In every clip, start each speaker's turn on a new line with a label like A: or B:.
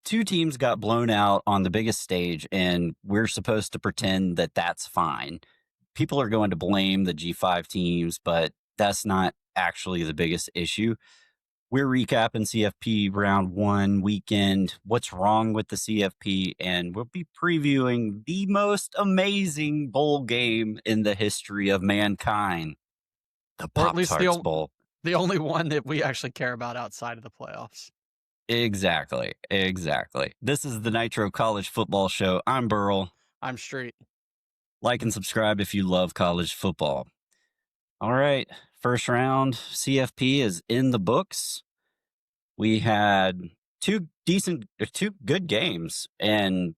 A: two teams got blown out on the biggest stage, and we're supposed to pretend that that's fine. People are going to blame the G5 teams, but that's not actually the biggest issue. We're recapping CFP round one weekend. What's wrong with the CFP? And we'll be previewing the most amazing bowl game in the history of mankind, the
B: Or at least
A: Pop-Tarts Bowl.
B: the only one that we actually care about outside of the playoffs.
A: Exactly. This is the Nitro College Football Show. I'm Burl.
B: I'm Street.
A: Like and subscribe if you love college football. All right. First round, CFP is in the books. We had two good games and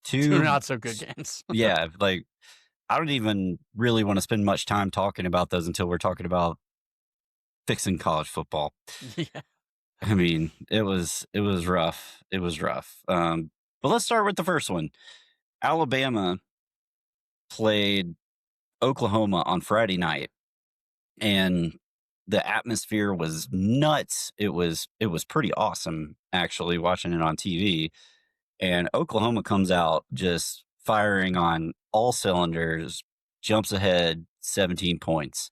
B: Two not so good games.
A: Yeah, like I don't even really want to spend much time talking about those until we're talking about fixing college football.
B: Yeah.
A: I mean, it was rough. It was rough. But let's start with the first one. Alabama played Oklahoma on Friday night, and the atmosphere was nuts. It was pretty awesome, actually, watching it on TV. And Oklahoma comes out just firing on all cylinders, jumps ahead 17 points.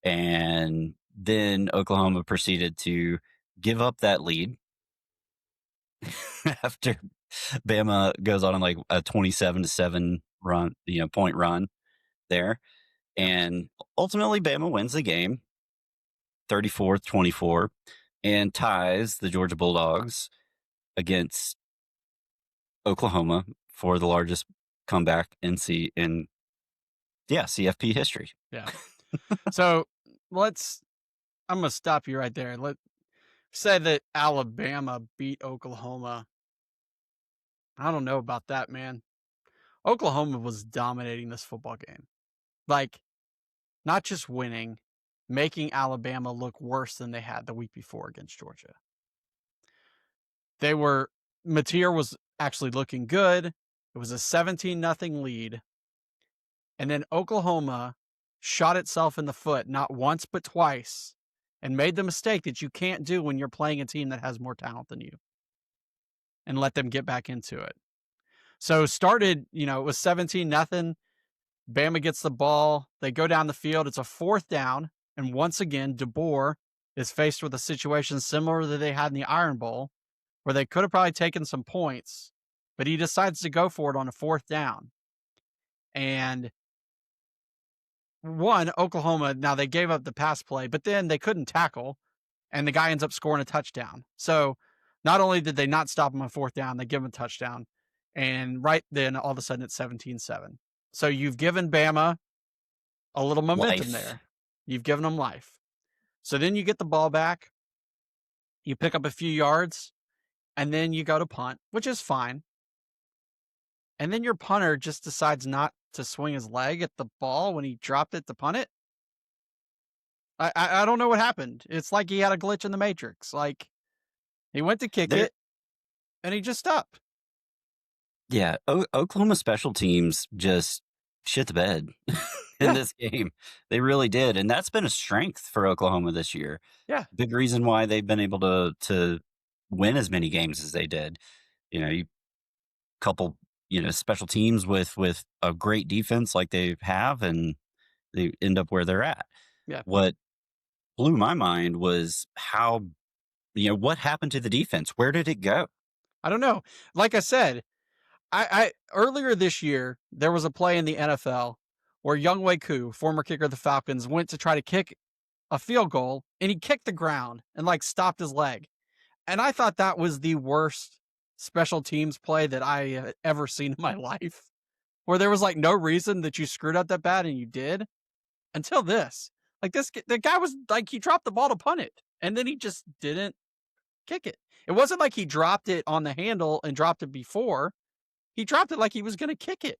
A: And then Oklahoma proceeded to give up that lead after Bama goes on like a 27-7 run, point run there. And ultimately Bama wins the game 34-24 and ties the Georgia Bulldogs against Oklahoma for the largest comeback in CFP history.
B: Yeah. So I'm going to stop you right there. Let's say that Alabama beat Oklahoma. I don't know about that, man. Oklahoma was dominating this football game. Like, not just winning, making Alabama look worse than they had the week before against Georgia. Mateer was actually looking good. It was a 17-0 lead. And then Oklahoma shot itself in the foot, not once, but twice, and made the mistake that you can't do when you're playing a team that has more talent than you, and let them get back into it. So started, it was 17-0. Bama gets the ball. They go down the field. It's a 4th down. And once again, DeBoer is faced with a situation similar that they had in the Iron Bowl, where they could have probably taken some points, but he decides to go for it on a 4th down. And Oklahoma, now they gave up the pass play, but then they couldn't tackle, and the guy ends up scoring a touchdown. So not only did they not stop him on 4th down, they give him a touchdown. And right then, all of a sudden, it's 17-7. So you've given Bama a little momentum there. You've given them life. So then you get the ball back, you pick up a few yards, and then you go to punt, which is fine. And then your punter just decides not to swing his leg at the ball when he dropped it to punt it. I don't know what happened. It's like he had a glitch in the Matrix. Like, he went to kick it, and he just stopped.
A: Yeah, Oklahoma special teams just shit the bed in this game. They really did, and that's been a strength for Oklahoma this year.
B: Yeah.
A: Big reason why they've been able to win as many games as they did. You couple special teams with a great defense like they have, and they end up where they're at.
B: Yeah.
A: What blew my mind was how what happened to the defense. Where did it go?
B: I don't know. Like I said, I earlier this year, there was a play in the NFL where Younghoe Koo, former kicker of the Falcons, went to try to kick a field goal, and he kicked the ground and stopped his leg. And I thought that was the worst special teams play that I have ever seen in my life, where there was no reason that you screwed up that bad, and you did, until this. The guy was he dropped the ball to punt it, and then he just didn't kick it. It wasn't like he dropped it on the handle and dropped it before. He dropped it like he was going to kick it.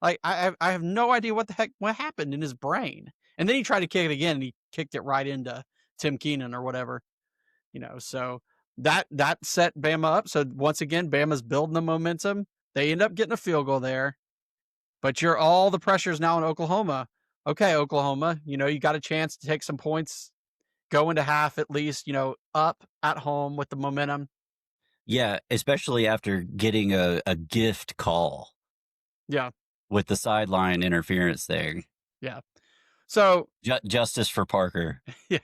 B: I have no idea what happened in his brain. And then he tried to kick it again, and he kicked it right into Tim Keenan or whatever. So that set Bama up. So once again, Bama's building the momentum. They end up getting a field goal there. But all the pressure is now on Oklahoma. Okay, Oklahoma, you got a chance to take some points, go into half at least, up at home with the momentum.
A: Yeah, especially after getting a gift call
B: Yeah,
A: with the sideline interference thing.
B: yeah. So
A: Justice for Parker.
B: yeah.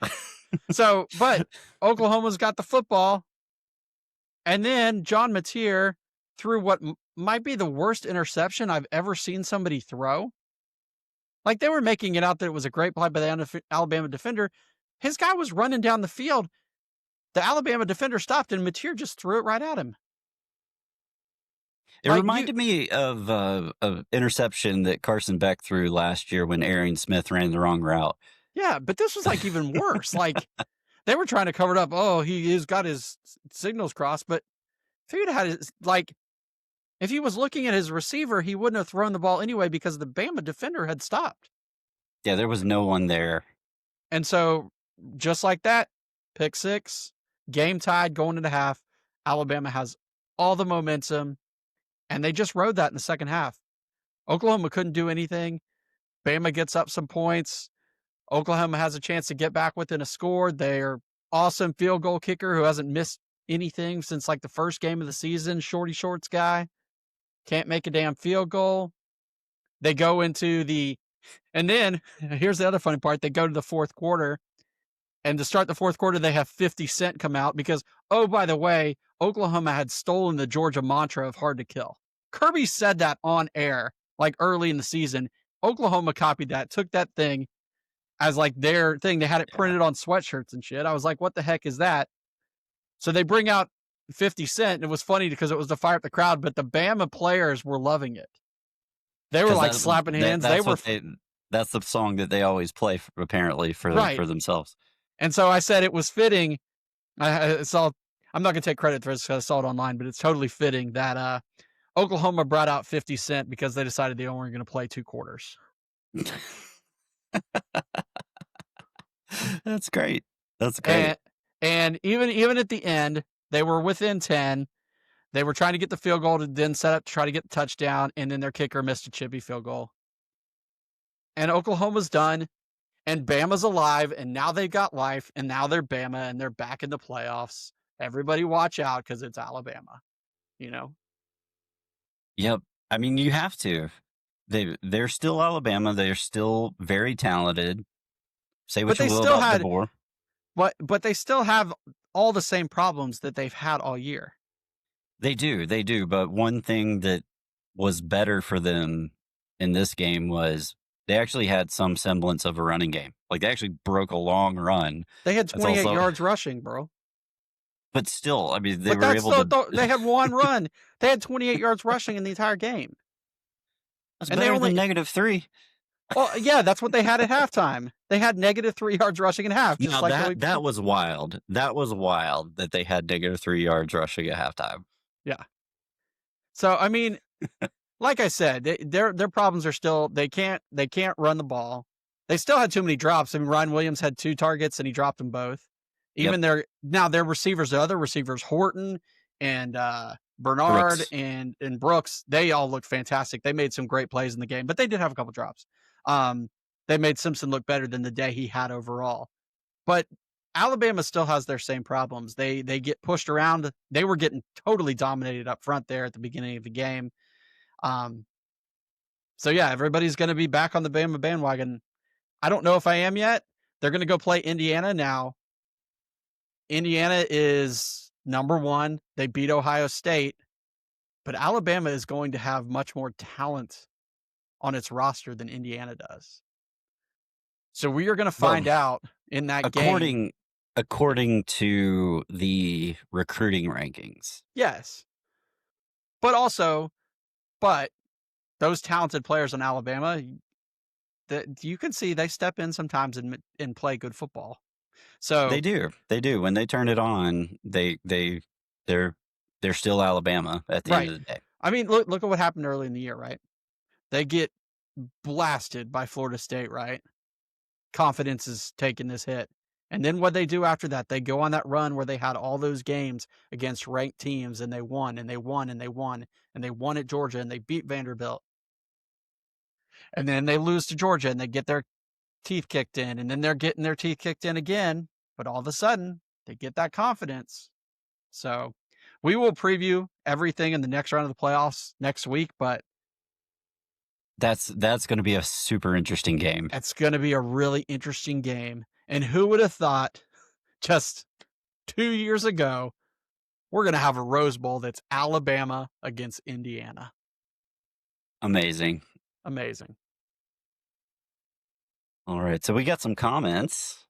B: So, but Oklahoma's got the football, and then John Mateer threw what might be the worst interception I've ever seen somebody throw. Like they were making it out that it was a great play by the Alabama defender. His guy was running down the field. The Alabama defender stopped, and Mateer just threw it right at him.
A: It
B: Like you,
A: reminded me of interception that Carson Beck threw last year when Aaron Smith ran the wrong route.
B: yeah. But this was like even worse. Like they were trying to cover it up. Oh, he's got his signals crossed, but if he'd had his like if he was looking at his receiver, he wouldn't have thrown the ball anyway because the Bama defender had stopped.
A: Yeah, there was no one there.
B: And so, just like that, pick six, game tied going into half. Alabama has all the momentum, and they just rode that in the second half. Oklahoma couldn't do anything. Bama gets up some points. Oklahoma has a chance to get back within a score. Their awesome field goal kicker who hasn't missed anything since like the first game of the season, Shorty Shorts guy, can't make a damn field goal. They go into the, and then here's the other funny part. They go to the fourth quarter, and to start the fourth quarter, they have 50 Cent come out because, oh, by the way, Oklahoma had stolen the Georgia mantra of hard to kill. Kirby said that on air, like early in the season. Oklahoma copied that, took that thing as like their thing. They had it
A: Yeah.
B: printed on sweatshirts and shit. I was like, what the heck is that? So they bring out 50 Cent, and it was funny because it was to fire up the crowd, but the Bama players were loving it. They were
A: 'Cause
B: like slapping hands. They
A: that's
B: were
A: what that's the song that they always play apparently
B: right.
A: for themselves.
B: And so I said it was fitting. I saw, I'm not going to take credit for this because I saw it online, but it's totally fitting that Oklahoma brought out 50 Cent because they decided they only were going to play 2 quarters.
A: That's great. That's great.
B: And even at the end, they were within 10. They were trying to get the field goal to then set up to try to get the touchdown, and then their kicker missed a chippy field goal. And Oklahoma's done, and Bama's alive, and now they've got life, and now they're Bama, and they're back in the playoffs. Everybody watch out because it's Alabama, you know?
A: Yep. I mean, you have to. They're still Alabama. They're still very talented. Say
B: But
A: what you
B: they
A: will
B: still
A: about
B: had,
A: DeBoer.
B: but they still have all the same problems that they've had all year.
A: They do. But one thing that was better for them in this game was they actually had some semblance of a running game. Like they actually broke a long run.
B: They had
A: That's
B: 28
A: also,
B: yards rushing, bro.
A: but still, I mean, they
B: But
A: were
B: that's
A: able
B: the,
A: to.
B: they had one run. They had 28 yards rushing in the entire game.
A: That's
B: And they
A: better than
B: only,
A: -3.
B: well, yeah, that's what they had at halftime. They had -3 yards rushing in half, just
A: Now
B: like the
A: that
B: week
A: that
B: before.
A: was wild. That was wild that they had -3 yards rushing at halftime.
B: Yeah. So, I mean, like I said, their problems are still they can't run the ball. They still had too many drops. I mean, Ryan Williams had 2 targets and he dropped them both.
A: Yep,
B: Even their receivers, the other receivers, Horton and Bernard
A: Brooks.
B: and Brooks, they all looked fantastic. They made some great plays in the game, but they did have a couple drops. Um, they made Simpson look better than the day he had overall. But Alabama still has their same problems. They get pushed around. They were getting totally dominated up front there at the beginning of the game. Um, so yeah, everybody's going to be back on the Bama bandwagon. I don't know if I am yet. They're going to go play Indiana now. Indiana is number 1. They beat Ohio State, but Alabama is going to have much more talent on its roster than Indiana does. So we are going to
A: Well,
B: find out in that game.
A: according to the recruiting rankings.
B: Yes. But also, but those talented players in Alabama, that you can see they step in sometimes and play good football.
A: They
B: So
A: do. They do. When they turn it on, they're they're still Alabama at the end
B: right.
A: of the day.
B: I mean, look at what happened early in the year, right? They get blasted by Florida State, right? Confidence is taking this hit. And then what they do after that, they go on that run where they had all those games against ranked teams and they won and they won and they won and they won at Georgia and they beat Vanderbilt. And then they lose to Georgia and they get their teeth kicked in, and then they're getting their teeth kicked in again. But all of a sudden, they get that confidence. So We will preview everything in the next round of the playoffs next week, but
A: That's going to be a super interesting game.
B: it's going to be a really interesting game. And who would have thought just 2 years ago, we're going to have a Rose Bowl that's Alabama against Indiana.
A: Amazing.
B: Amazing.
A: All right, so we got some comments.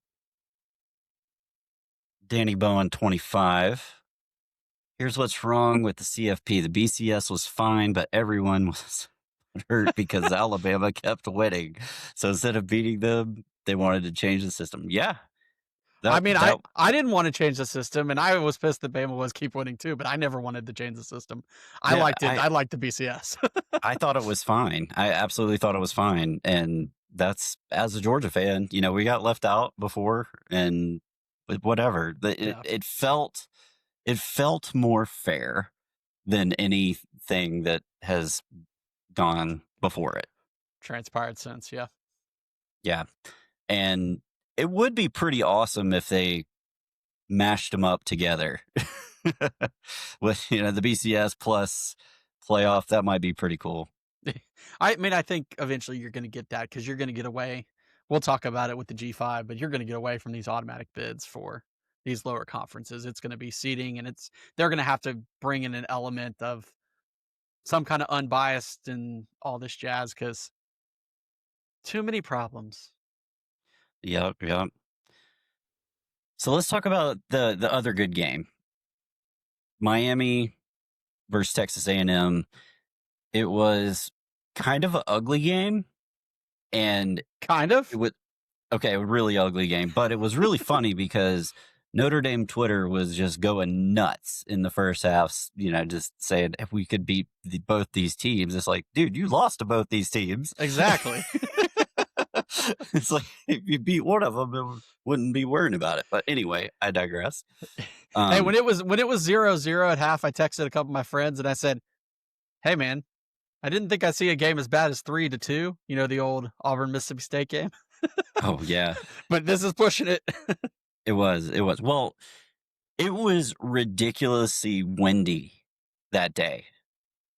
A: Danny Bowen 25. Here's what's wrong with the CFP. The BCS was fine, but everyone was hurt because Alabama kept winning. So instead of beating them, they wanted to change the system. Yeah.
B: I mean, I didn't want to change the system, and I was pissed that Bama was keep winning too, but I never wanted to change the system. I
A: yeah,
B: liked it. I liked the BCS.
A: I thought it was fine. I absolutely thought it was fine. And that's, as a Georgia fan, we got left out before, and whatever. It felt more fair than anything that has gone before it.
B: Transpired since, yeah.
A: Yeah. And it would be pretty awesome if they mashed them up together with, the BCS plus playoff. That might be pretty cool.
B: I mean, I think eventually you're going to get that because you're going to get away. We'll talk about it with the G5, but you're going to get away from these automatic bids for these lower conferences. It's going to be seeding, and they're going to have to bring in an element of some kind of unbiased and all this jazz because too many problems.
A: Yep. So let's talk about the other good game. Miami versus Texas A&M. It was kind of an ugly game, and
B: kind of
A: a really ugly game, but it was really funny because Notre Dame Twitter was just going nuts in the first half, just saying if we could beat both these teams. It's like, dude, you lost to both these teams.
B: Exactly.
A: It's like, if you beat one of them, it wouldn't be worrying about it. But anyway, I digress.
B: Hey, when it was 0-0 at half, I texted a couple of my friends and I said, hey, man, I didn't think I'd see a game as bad as 3-2. The old Auburn Mississippi State game.
A: Oh, yeah.
B: But this is pushing it.
A: It was. Well, it was ridiculously windy that day.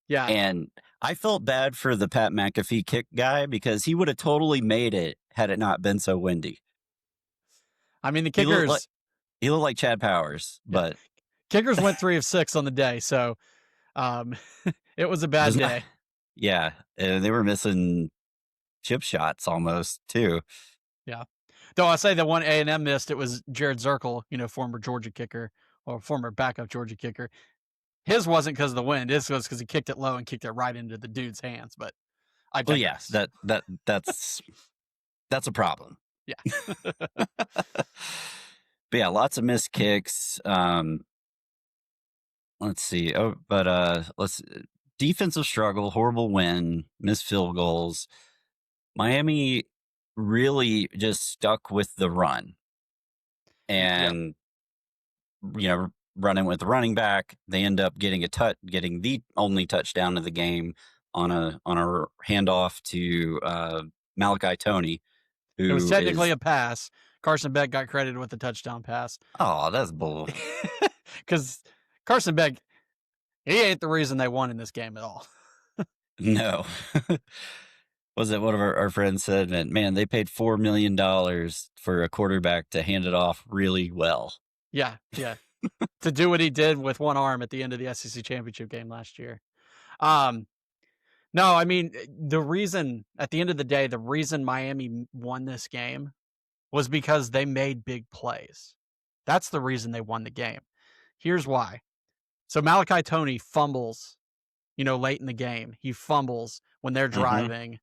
B: Yeah.
A: And I felt bad for the Pat McAfee kick guy because he would have totally made it had it not been so windy.
B: I mean, the kickers.
A: He looked like Chad Powers, but
B: kickers went 3 of 6 on the day. So it was a bad day.
A: Yeah. And they were missing chip shots almost too.
B: Yeah. Though I say the one A&M missed, it was Jared Zirkle, former Georgia kicker or former backup Georgia kicker. His wasn't because of the wind. His was because he kicked it low and kicked it right into the dude's hands. But
A: yes, that's a problem.
B: Yeah.
A: But yeah, lots of missed kicks. Let's see. Defensive struggle, horrible win, missed field goals. Miami really just stuck with the run. And running with the running back, they end up getting the only touchdown of the game on a handoff to Malachi Toney.
B: It was technically a pass. Carson Beck got credited with the touchdown pass.
A: Oh, that's bull.
B: Because Carson Beck, he ain't the reason they won in this game at all.
A: No. Was it one of our friends said, man, they paid $4 million for a quarterback to hand it off really well.
B: Yeah. To do what he did with one arm at the end of the SEC championship game last year. No, I mean, at the end of the day, the reason Miami won this game was because they made big plays. That's the reason they won the game. Here's why. So Malachi Toney fumbles, late in the game. He fumbles when they're driving.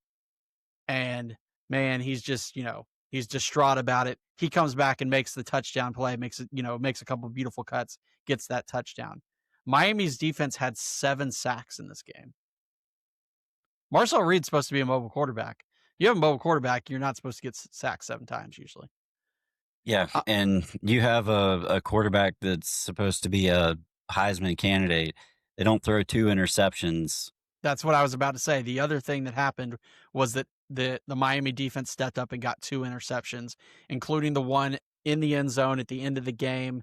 B: And man, he's just, he's distraught about it. He comes back and makes the touchdown play, makes a couple of beautiful cuts, gets that touchdown. Miami's defense had 7 sacks in this game. Marcel Reed's supposed to be a mobile quarterback. You have a mobile quarterback, you're not supposed to get sacked 7 times usually.
A: Yeah, and you have a quarterback that's supposed to be a Heisman candidate. They don't throw 2 interceptions.
B: That's what I was about to say. The other thing that happened was that the Miami defense stepped up and got 2 interceptions, including the one in the end zone at the end of the game.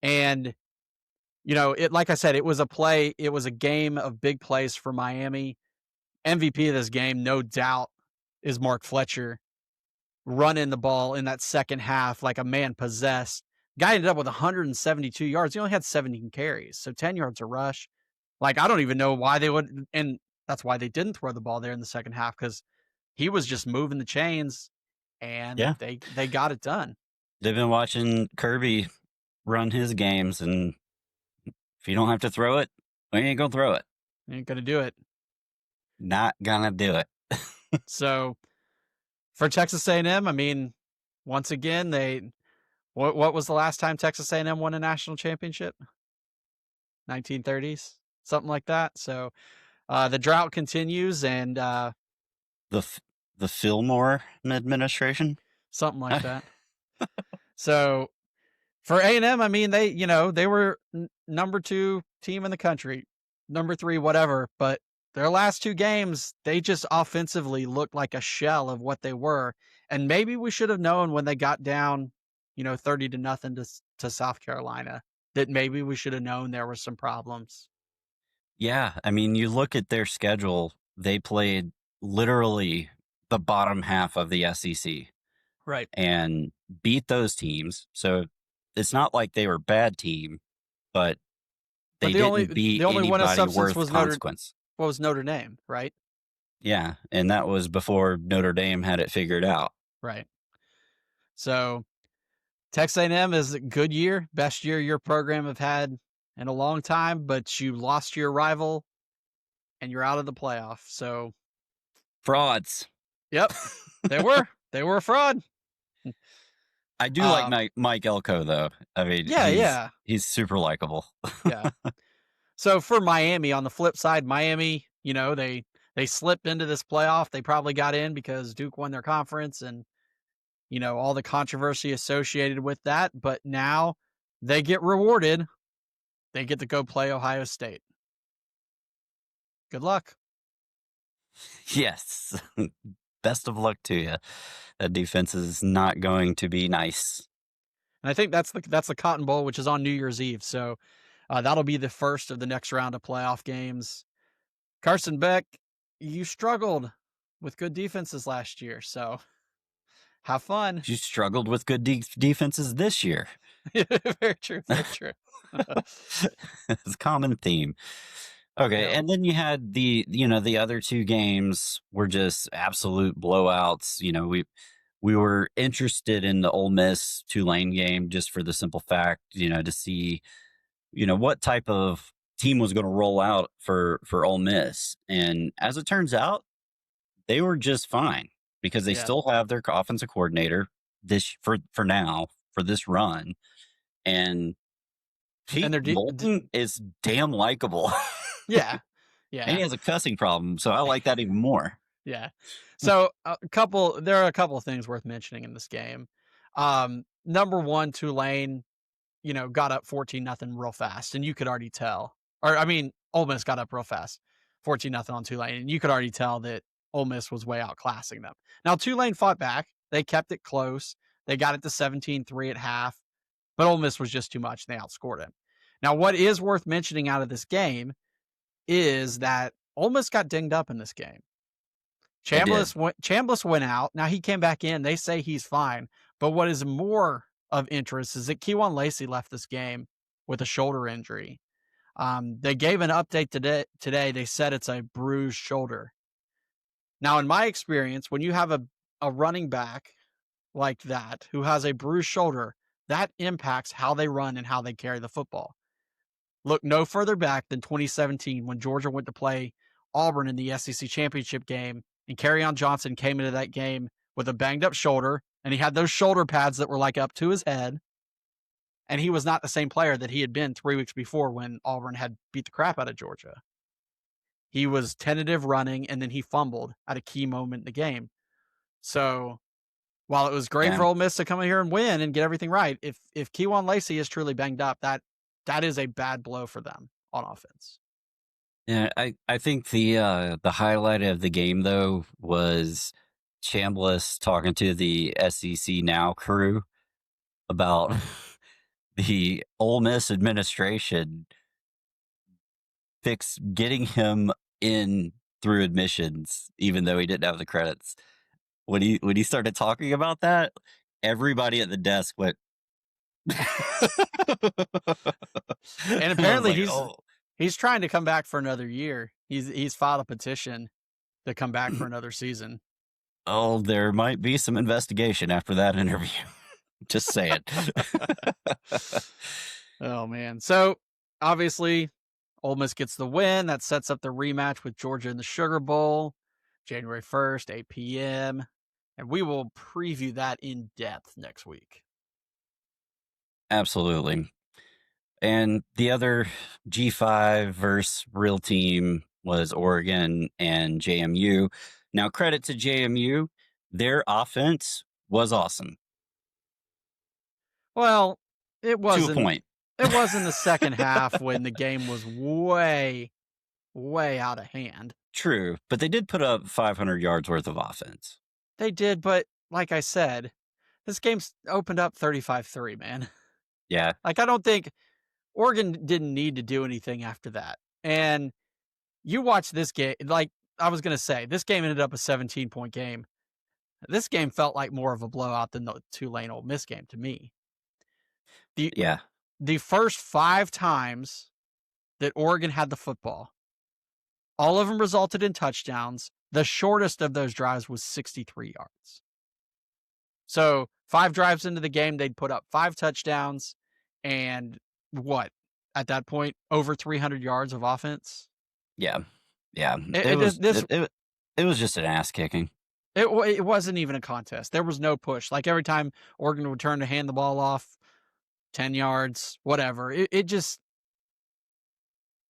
B: And like I said, it was a game of big plays for Miami. MVP of this game, no doubt, is Mark Fletcher running the ball in that second half like a man possessed. Guy ended up with 172 yards. He only had 17 carries, so 10 yards a rush. Like, I don't even know why they would, and that's why they didn't throw the ball there in the second half, because he was just moving the chains, and
A: Yeah,
B: they got it done.
A: they've been watching Kirby run his games, and if you don't have to throw it, we ain't gonna throw it.
B: Ain't gonna do it.
A: Not gonna do it.
B: So for Texas A&M, I mean, once again, what was the last time Texas A&M won a national championship? 1930s, something like that. So the drought continues, and
A: The the Fillmore administration.
B: something like that. So for A&M, I mean, they were number 2 team in the country, number 3, whatever. But their last 2 games, they just offensively looked like a shell of what they were. And maybe we should have known when they got down, 30-0 to South Carolina, that maybe we should have known there were some problems.
A: Yeah, I mean, you look at their schedule, they played literally the bottom half of the SEC
B: Right.
A: and beat those teams. So it's not like they were a bad team, but
B: But
A: they didn't beat
B: the only one of
A: anybody
B: substance
A: worth
B: was
A: consequence.
B: Notre Dame, right?
A: Yeah, and that was before Notre Dame had it figured out.
B: Right. So Texas A&M is a good year, best year your program have had in a long time, but you lost your rival and you're out of the playoff. So,
A: Frauds.
B: yep, they were a fraud.
A: I do like
B: Um,
A: Mike Elko though. I mean,
B: yeah,
A: he's super likable.
B: yeah. So for Miami, on the flip side, Miami, they slipped into this playoff. They probably got in because Duke won their conference, and all the controversy associated with that. But now they get rewarded. They get to go play Ohio State. Good luck.
A: Yes. Best of luck to you. That defense is not going to be nice.
B: And I think that's the Cotton Bowl, which is on New Year's Eve. So that'll be the first of the next round of playoff games. Carson Beck, you struggled with good defenses last year, so have fun.
A: You struggled with good defenses this year.
B: Very true. Very true.
A: It's a common theme. Okay,
B: Yeah.
A: and then you had the other 2 games were just absolute blowouts. We were interested in the Ole Miss Tulane game just for the simple fact, to see, what type of team was going to roll out for Ole Miss. And as it turns out, they were just fine because they
B: Yeah.
A: still have their offensive coordinator this for now for this run. And
B: And
A: Pete
B: they're
A: Bolton is damn likable.
B: yeah.
A: And
B: Yeah.
A: he has a cussing problem, so I like that even more.
B: Yeah. So there are a couple of things worth mentioning in this game. Number one, Tulane, got up 14-0 real fast, and you could already tell. Or I mean, Ole Miss got up real fast, 14-0 on Tulane, and you could already tell that Ole Miss was way outclassing them. Now Tulane fought back. They kept it close. They got it to 17-3 at half, but Ole Miss was just too much. And they outscored them. Now, what is worth mentioning out of this game is that Ole Miss got dinged up in this game.
A: They did.
B: Chambliss went out. Now he came back in. They say he's fine. But what is more of interest is that Keywan Lacey left this game with a shoulder injury. They gave an update today. They said it's a bruised shoulder. Now, in my experience, when you have a running back like that who has a bruised shoulder, that impacts how they run and how they carry the football. Look no further back than 2017 when Georgia went to play Auburn in the SEC championship game, and Kerryon Johnson came into that game with a banged up shoulder, and he had those shoulder pads that were like up to his head, and he was not the same player that he had been 3 weeks before when Auburn had beat the crap out of Georgia. He was tentative running, and then he fumbled at a key moment in the game. So while it was great
A: Yeah.
B: for Ole Miss to come in here and win and get everything right, if Keywan Lacey is truly banged up, that is a bad blow for them on offense.
A: Yeah, I think the highlight of the game though was Chambliss talking to the SEC Now crew about the Ole Miss administration fix getting him in through admissions, even though he didn't have the credits. When he started talking about that, everybody at the desk went.
B: And
A: And I was
B: apparently
A: like,
B: he's trying to come back for another year. He's filed a petition to come back for another season.
A: oh, there might be some investigation after that interview. Just say it.
B: Oh man. So obviously Ole Miss gets the win. That sets up the rematch with Georgia in the Sugar Bowl, January 1st, 8 p.m. And we will preview that in depth next week.
A: Absolutely. And the other G5 versus real team was Oregon and JMU. Now, credit to JMU, their offense was awesome
B: Well, it
A: to a
B: wasn't
A: point.
B: it was in the second half when the game was way, way out of hand.
A: True, but they did put up 500 yards worth of offense.
B: They did, but like I said, this game's opened up 35-3, man.
A: Yeah,
B: Like I don't think Oregon didn't need to do anything after that. And you watch this game, like I was going to say, this game ended up a 17-point game. This game felt like more of a blowout than the Tulane Ole Miss game to me. The
A: yeah,
B: the first 5 times that Oregon had the football, all of them resulted in touchdowns. The shortest of those drives was 63 yards. So 5 drives into the game, they'd put up 5 touchdowns and what? At that point, over 300 yards of offense.
A: yeah, yeah.
B: It,
A: It
B: it
A: was
B: just this
A: it was just an ass kicking.
B: it wasn't even a contest. There was no push. Like every time Oregon would turn to hand the ball off, 10 yards, whatever. It just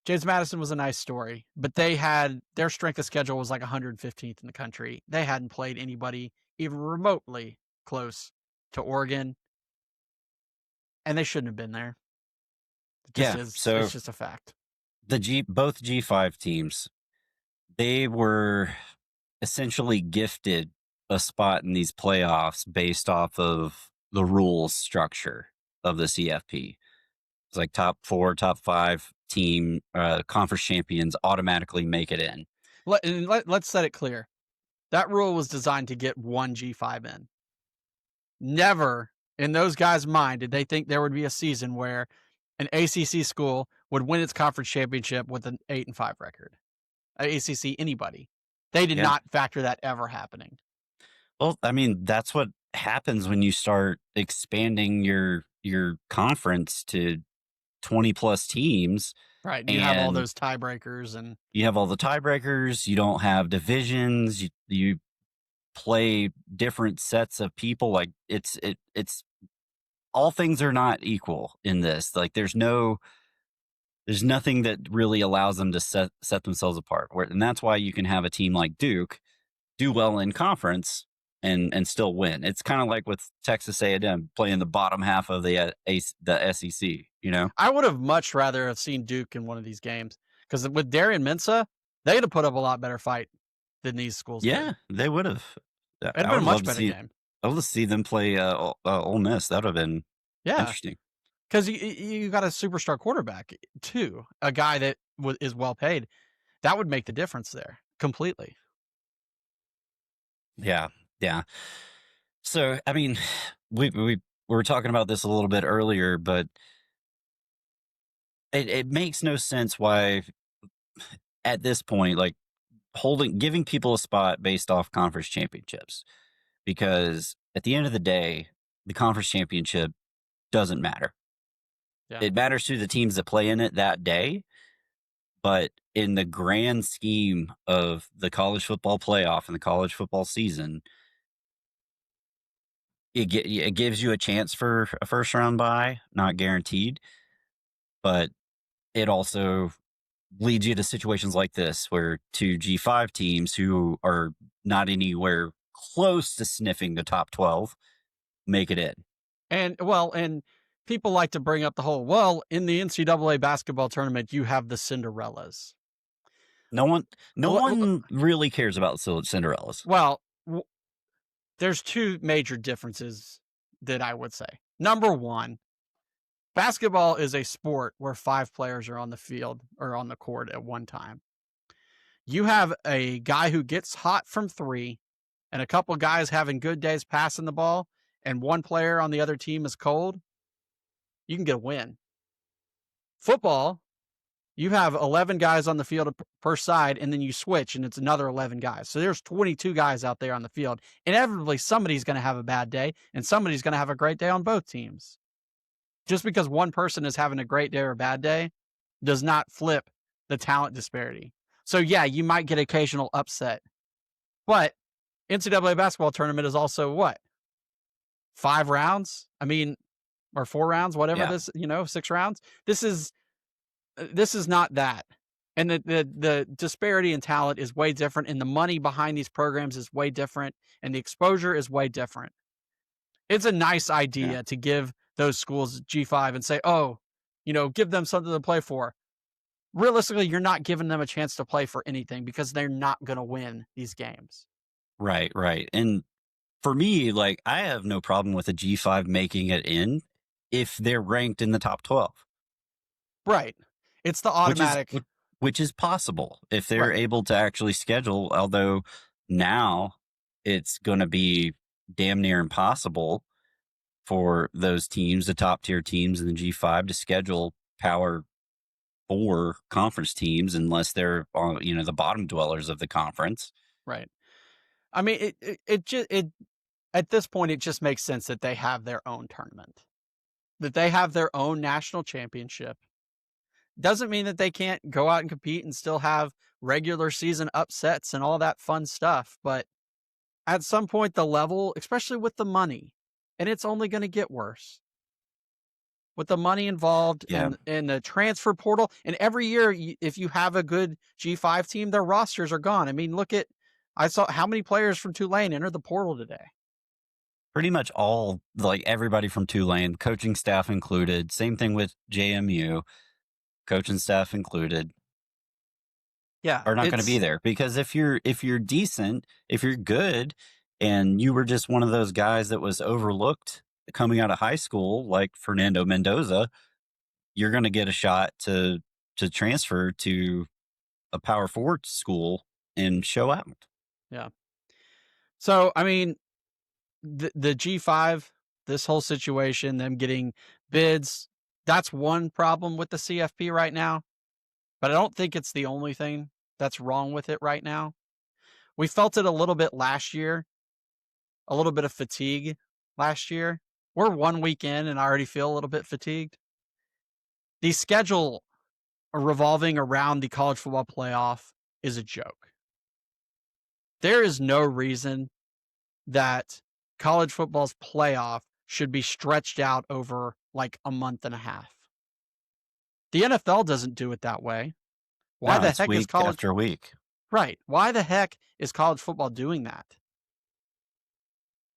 B: James Madison was a nice story, but they had their strength of schedule was like 115th in the country. They hadn't played anybody even remotely close to Oregon, and they shouldn't have been there. It just
A: Yeah,
B: is.
A: so
B: It's just a fact.
A: both G5 teams, they were essentially gifted a spot in these playoffs based off of the rules structure of the CFP. It's like top 4, top 5 team conference champions automatically make it in.
B: Let's set it clear. That rule was designed to get one G5 in. Never in those guys' mind did they think there would be a season where an ACC school would win its conference championship with an 8-5 record. ACC anybody. They did
A: Yeah.
B: not factor that ever happening.
A: Well, I mean, that's what happens when you start expanding your conference to 20 plus teams
B: Right. You have all
A: and
B: those tiebreakers and
A: you have all the tiebreakers, you don't have divisions, you play different sets of people. Like it's all things are not equal in this. Like there's nothing that really allows them to set themselves apart. And that's why you can have a team like Duke do well in conference and still win. It's kind of like with Texas A&M playing the bottom half of the SEC. You know?
B: I would have much rather have seen Duke in one of these games because with Darian Mensah, they'd have put up a lot better fight than these schools
A: Yeah,
B: did.
A: they would have.
B: It'd have
A: I
B: been a
A: would
B: much
A: love to
B: better
A: see.
B: game.
A: I would love to see them play Ole Miss. That would have been
B: Yeah,
A: interesting.
B: because you got a superstar quarterback too, a guy that is well paid. That would make the difference there completely.
A: Yeah, yeah. So I mean, we were talking about this a little bit earlier, but it makes no sense why at this point, like giving people a spot based off conference championships, because at the end of the day, the conference championship doesn't matter.
B: Yeah.
A: It matters to the teams that play in it that day, but in the grand scheme of the college football playoff and the college football season, it gives you a chance for a first round bye, not guaranteed, but it also leads you to situations like this where 2 G5 teams who are not anywhere close to sniffing the top 12 make it in.
B: And people like to bring up the whole, well, in the NCAA basketball tournament, you have the Cinderellas.
A: No one, no
B: L- l-
A: one really cares about Cinderellas.
B: Well, there's 2 major differences that I would say. Number 1, Basketball is a sport where 5 players are on the field or on the court at one time. You have a guy who gets hot from 3 and a couple guys having good days passing the ball, and one player on the other team is cold, you can get a win. Football, you have 11 guys on the field per side, and then you switch, and it's another 11 guys. So there's 22 guys out there on the field. Inevitably, somebody's going to have a bad day, and somebody's going to have a great day on both teams. Just because one person is having a great day or a bad day does not flip the talent disparity. So, yeah, you might get occasional upset, but NCAA basketball tournament is also what? 5 rounds? I mean, or 4 rounds, whatever
A: Yeah.
B: this, 6 rounds. This is not that. And the disparity in talent is way different, and the money behind these programs is way different, and the exposure is way different. It's a nice
A: Yeah.
B: idea to give those schools G5 and say, "Oh, give them something to play for." Realistically, you're not giving them a chance to play for anything because they're not gonna win these games.
A: Right, right. And for me, like, I have no problem with a G5 making it in if they're ranked in the top 12,
B: Right. It's the
A: which is
B: automatic.
A: which is possible if they're
B: Right,
A: able to actually schedule, although now it's going to be damn near impossible for those teams, the top tier teams in the G5 to schedule power 4 conference teams unless they're on, the bottom dwellers of the conference.
B: right. I mean, it just it at this point, it just makes sense that they have their own tournament, that they have their own national championship. Doesn't mean that they can't go out and compete and still have regular season upsets and all that fun stuff, but at some point, the level, especially with the money, and it's only gonna get worse. With the money involved
A: Yeah,
B: in the transfer portal, and every year, if you have a good G5 team, their rosters are gone. I mean, look at I saw how many players from Tulane entered the portal today.
A: pretty much all, like, everybody from Tulane, coaching staff included. Same thing with JMU, coaching staff included,
B: Yeah,
A: are not going to be
B: it's
A: there because if you're decent, if you're good, and you were just one of those guys that was overlooked coming out of high school, like Fernando Mendoza, you're going to get a shot to transfer to a power forward school and show out.
B: yeah. So, I mean, the G5, this whole situation, them getting bids, that's one problem with the CFP right now, but I don't think it's the only thing that's wrong with it right now. We felt it a little bit last year, a little bit of fatigue last year. We're 1 week in and I already feel a little bit fatigued. The schedule revolving around the college football playoff is a joke. There is no reason that college football's playoff should be stretched out over like a month and a half. The NFL doesn't do it that way. Why
A: No,
B: the
A: it's
B: heck is
A: week
B: college
A: after week.
B: right? Why the heck is college football doing that?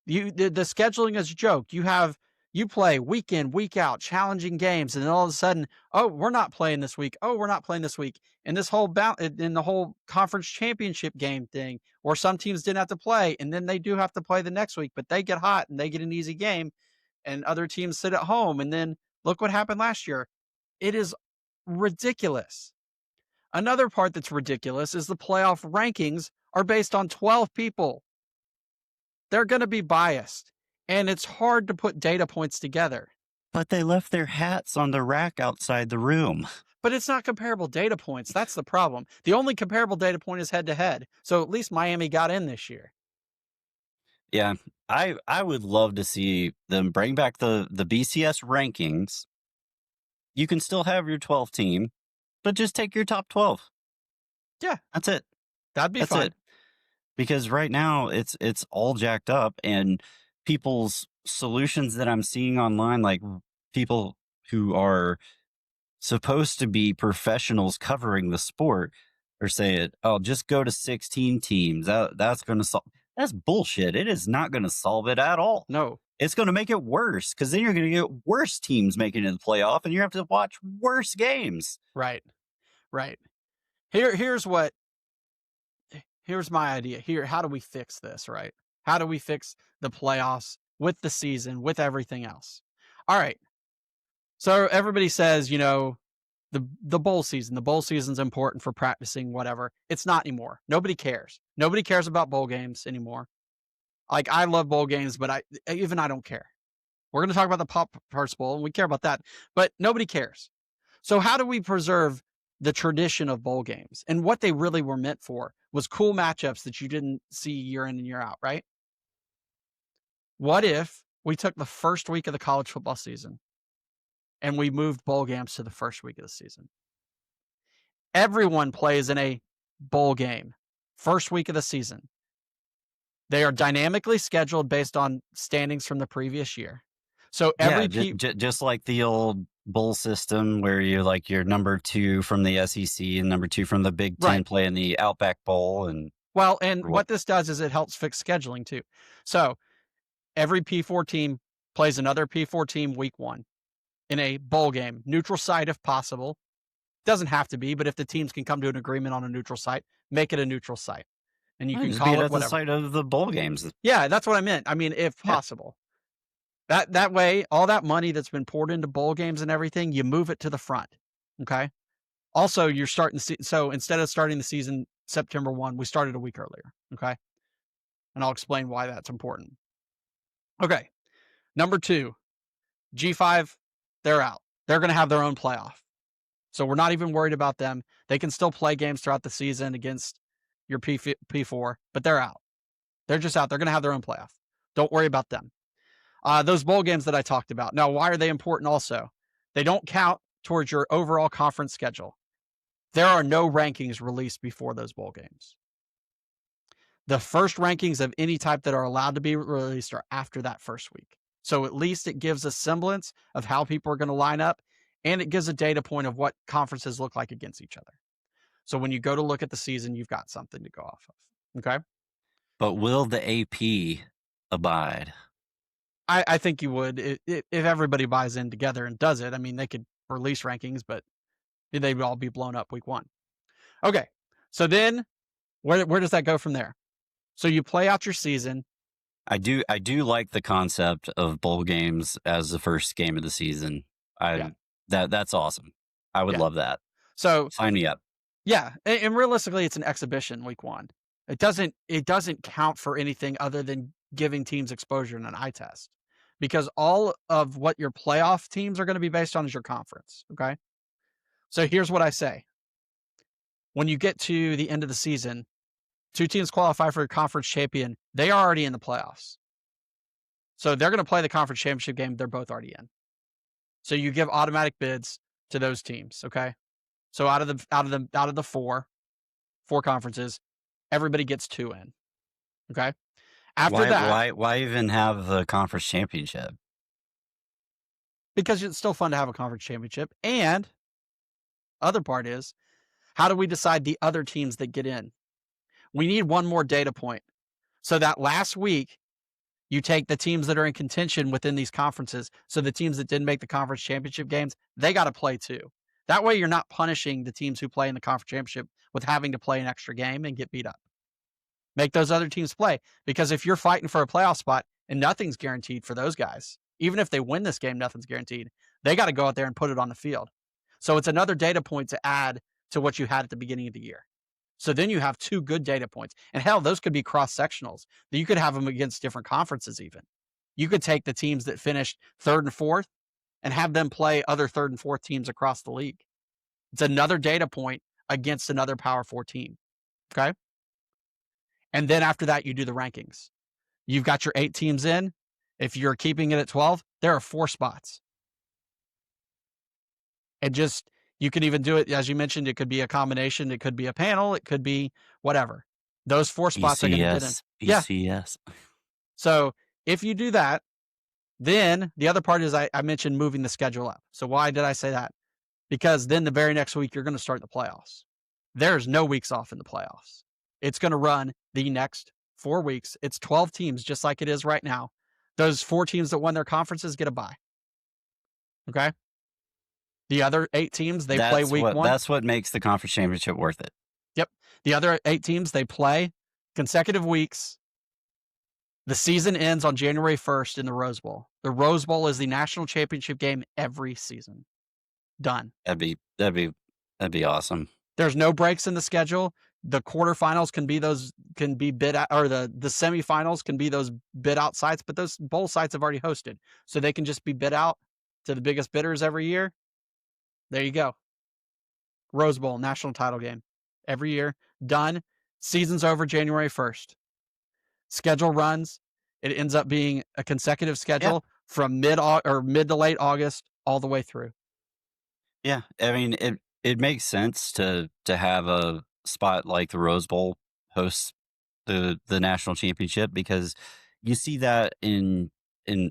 B: The scheduling is a joke. You play week in, week out, challenging games, and then all of a sudden, oh, we're not playing this week. Oh, we're not playing this week. And this whole in the whole conference championship game thing, where some teams didn't have to play, and then they do have to play the next week, but they get hot and they get an easy game, and other teams sit at home. And then look what happened last year. It is ridiculous. Another part that's ridiculous is the playoff rankings are based on 12 people. They're going to be biased, and it's hard to put data points together.
A: But they left their hats on the rack outside the room.
B: But it's not comparable data points. That's the problem. The only comparable data point is head to head. So at least Miami got in this year.
A: Yeah, I would love to see them bring back the BCS rankings. You can still have your 12 team, but just take your top 12.
B: Yeah,
A: That's it.
B: that'd be
A: That's
B: fine.
A: it. Because right now it's all jacked up, and people's solutions that I'm seeing online, like people who are supposed to be professionals covering the sport, are saying, "Oh, just go to 16 teams. That's going to solve." That's bullshit. It is not going to solve it at all.
B: No,
A: It's going to make it worse because then you're going to get worse teams making it to the playoff, and you have to watch worse games.
B: right, right. Here's my idea. How do we fix this, right? How do we fix the playoffs with the season, with everything else? All right. So everybody says, the bowl season. The bowl season's important for practicing, whatever. It's not anymore. Nobody cares. Nobody cares about bowl games anymore. Like I love bowl games, but I don't care. We're going to talk about the Pop-Tarts Bowl, and we care about that, but nobody cares. So how do we preserve the tradition of bowl games? And what they really were meant for was cool matchups that you didn't see year in and year out, right? What if we took the first week of the college football season and we moved bowl games to the first week of the season? Everyone plays in a bowl game first week of the season. They are dynamically scheduled based on standings from the previous year. So
A: Yeah, just like the old bowl system where you're number 2 from the SEC and number 2 from the Big Ten
B: right.
A: play in the Outback Bowl. And
B: What this does is it helps fix scheduling too. So every P4 team plays another P4 team week 1 in a bowl game, neutral site if possible. Doesn't have to be, but if the teams can come to an agreement on a neutral site, make it a neutral site. And you can
A: just be
B: call it
A: at the
B: whatever.
A: site of the bowl games.
B: Yeah, that's what I meant. I mean, if possible. That way, all that money that's been poured into bowl games and everything, you move it to the front. Okay. Also, you're starting so instead of starting the season September 1, we started a week earlier. Okay. And I'll explain why that's important. Okay. Number 2, G5, they're out. They're going to have their own playoff. So we're not even worried about them. They can still play games throughout the season against your P4, but they're out. They're just out. They're going to have their own playoff. Don't worry about them. Those bowl games that I talked about. Now, why are they important also? They don't count towards your overall conference schedule. There are no rankings released before those bowl games. The first rankings of any type that are allowed to be released are after that first week. So at least it gives a semblance of how people are going to line up, and it gives a data point of what conferences look like against each other. So when you go to look at the season, you've got something to go off of. Okay.
A: But will the AP abide?
B: I think you would if everybody buys in together and does it. I mean, they could release rankings, but they'd all be blown up week 1. Okay. So then where does that go from there? So you play out your season.
A: I do like the concept of bowl games as the first game of the season.
B: Yeah.
A: That's awesome. I would love that.
B: So
A: sign me up.
B: Yeah, and realistically, it's an exhibition week 1. It doesn't count for anything other than giving teams exposure in an eye test, because all of what your playoff teams are going to be based on is your conference. Okay, so here's what I say: when you get to the end of the season, 2 teams qualify for a conference champion. They are already in the playoffs, so they're going to play the conference championship game. They're both already in. So you give automatic bids to those teams. Okay. So out of the four conferences, everybody gets 2 in. Okay. After that,
A: why even have the conference championship?
B: Because it's still fun to have a conference championship. And other part is, how do we decide the other teams that get in? We need one more data point. So that last week, you take the teams that are in contention within these conferences. So the teams that didn't make the conference championship games, they got to play too. That way you're not punishing the teams who play in the conference championship with having to play an extra game and get beat up. Make those other teams play, because if you're fighting for a playoff spot and nothing's guaranteed for those guys, even if they win this game, nothing's guaranteed. They got to go out there and put it on the field. So it's another data point to add to what you had at the beginning of the year. So then you have 2 good data points. And hell, those could be cross sectionals. You could have them against different conferences even. You could take the teams that finished 3rd and 4th and have them play other 3rd and 4th teams across the league. It's another data point against another Power 4 team. Okay. And then after that, you do the rankings. You've got your 8 teams in. If you're keeping it at 12, there are 4 spots. And just, you can even do it, as you mentioned, it could be a combination. It could be a panel. It could be whatever. Those 4 spots are going to get in.
A: BCS.
B: Yeah. So if you do that, then the other part is I mentioned moving the schedule up. So why did I say that? Because then the very next week, you're going to start the playoffs. There's no weeks off in the playoffs. It's going to run the next 4 weeks. It's 12 teams, just like it is right now. Those 4 teams that won their conferences get a bye. Okay. The other 8 teams, they play week 1.
A: That's what makes the conference championship worth it.
B: Yep. The other 8 teams, they play consecutive weeks. The season ends on January 1st in the Rose Bowl. The Rose Bowl is the national championship game every season. Done.
A: That'd be awesome.
B: There's no breaks in the schedule. The quarterfinals can be bid out, or the semifinals can be those bid out sites, but those bowl sites have already hosted, so they can just be bid out to the biggest bidders every year. There you go. Rose Bowl, national title game. Every year. Done. Season's over January 1st. Schedule runs. It ends up being a consecutive schedule from mid to late August all the way through.
A: Yeah, I mean it makes sense to have a spot like the Rose Bowl host the national championship, because you see that in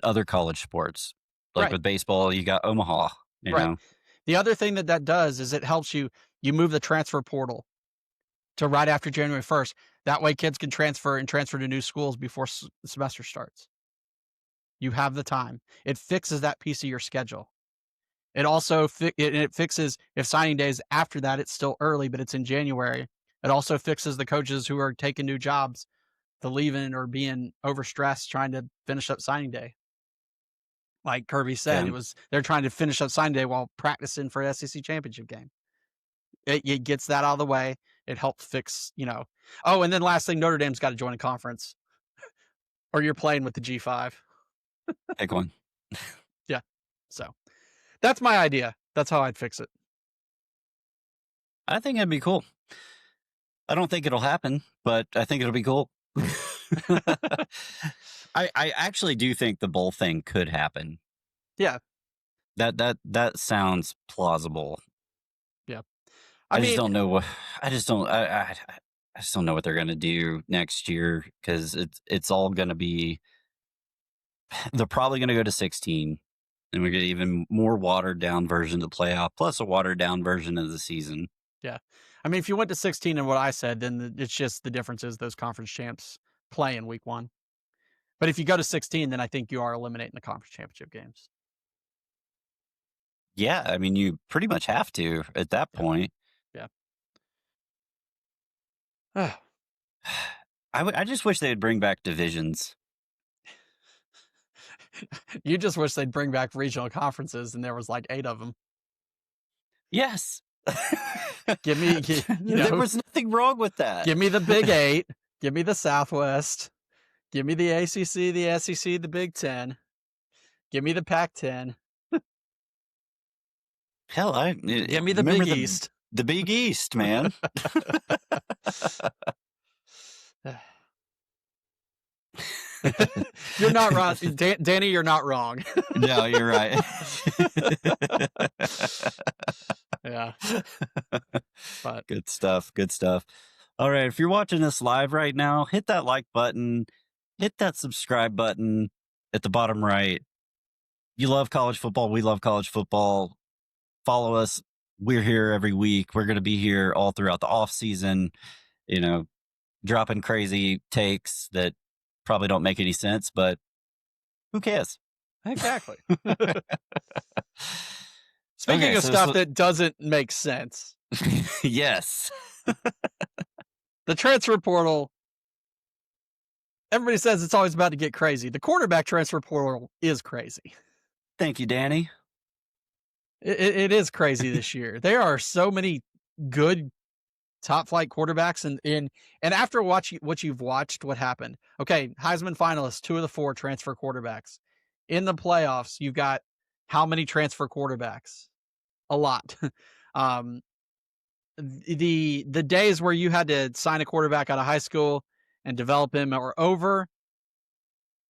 A: other college sports. Like
B: Right.
A: with baseball, you got Omaha, you
B: Right.
A: know.
B: The other thing that does is it helps you move the transfer portal to right after January 1st. That way kids can transfer to new schools before the semester starts. You have the time. It fixes that piece of your schedule. It also it fixes if signing days after that, it's still early, but it's in January. It also fixes the coaches who are taking new jobs to leaving or being overstressed trying to finish up signing day. Like Kirby said,
A: Yeah.
B: they're trying to finish up signing day while practicing for an SEC championship game. It gets that out of the way. It helps fix, Oh, and then last thing, Notre Dame's got to join a conference, or you're playing with the G5.
A: Pick one.
B: Yeah. So that's my idea. That's how I'd fix it.
A: I think it'd be cool. I don't think it'll happen, but I think it'll be cool. I actually do think the bowl thing could happen.
B: Yeah.
A: That sounds plausible.
B: Yeah.
A: I just don't know what I just don't know what they're gonna do next year, because it's all gonna be they're probably gonna go to 16, and we get even more watered down version of the playoff, plus a watered down version of the season.
B: Yeah. I mean, if you went to 16 and what I said, then it's just the difference is those conference champs play in week 1. But if you go to 16, then I think you are eliminating the conference championship games.
A: Yeah, I mean, you pretty much have to at that point.
B: Yeah.
A: I just wish they'd bring back divisions.
B: You just wish they'd bring back regional conferences and there was like 8 of them.
A: Yes.
B: Give me,
A: there was nothing wrong with that.
B: Give me the Big 8. Give me the Southwest. Give me the ACC, the SEC, the Big 10. Give me the Pac-10.
A: Hell,
B: give me the Big East.
A: The Big East, man.
B: You're not wrong. Danny, you're not wrong.
A: No, you're right.
B: Yeah. But
A: good stuff. Good stuff. All right. If you're watching this live right now, hit that like button, hit that subscribe button at the bottom right. You love college football. We love college football. Follow us. We're here every week. We're going to be here all throughout the off season, dropping crazy takes that probably don't make any sense, but who cares?
B: Exactly. Speaking of stuff that doesn't make sense.
A: Yes.
B: The transfer portal. Everybody says it's always about to get crazy. The quarterback transfer portal is crazy.
A: Thank you, Danny.
B: It is crazy this year. There are so many good top flight quarterbacks, and after what you've watched, what happened? Okay, Heisman finalists, 2 of the 4 transfer quarterbacks. In the playoffs, you've got how many transfer quarterbacks? A lot. The days where you had to sign a quarterback out of high school and develop him are over.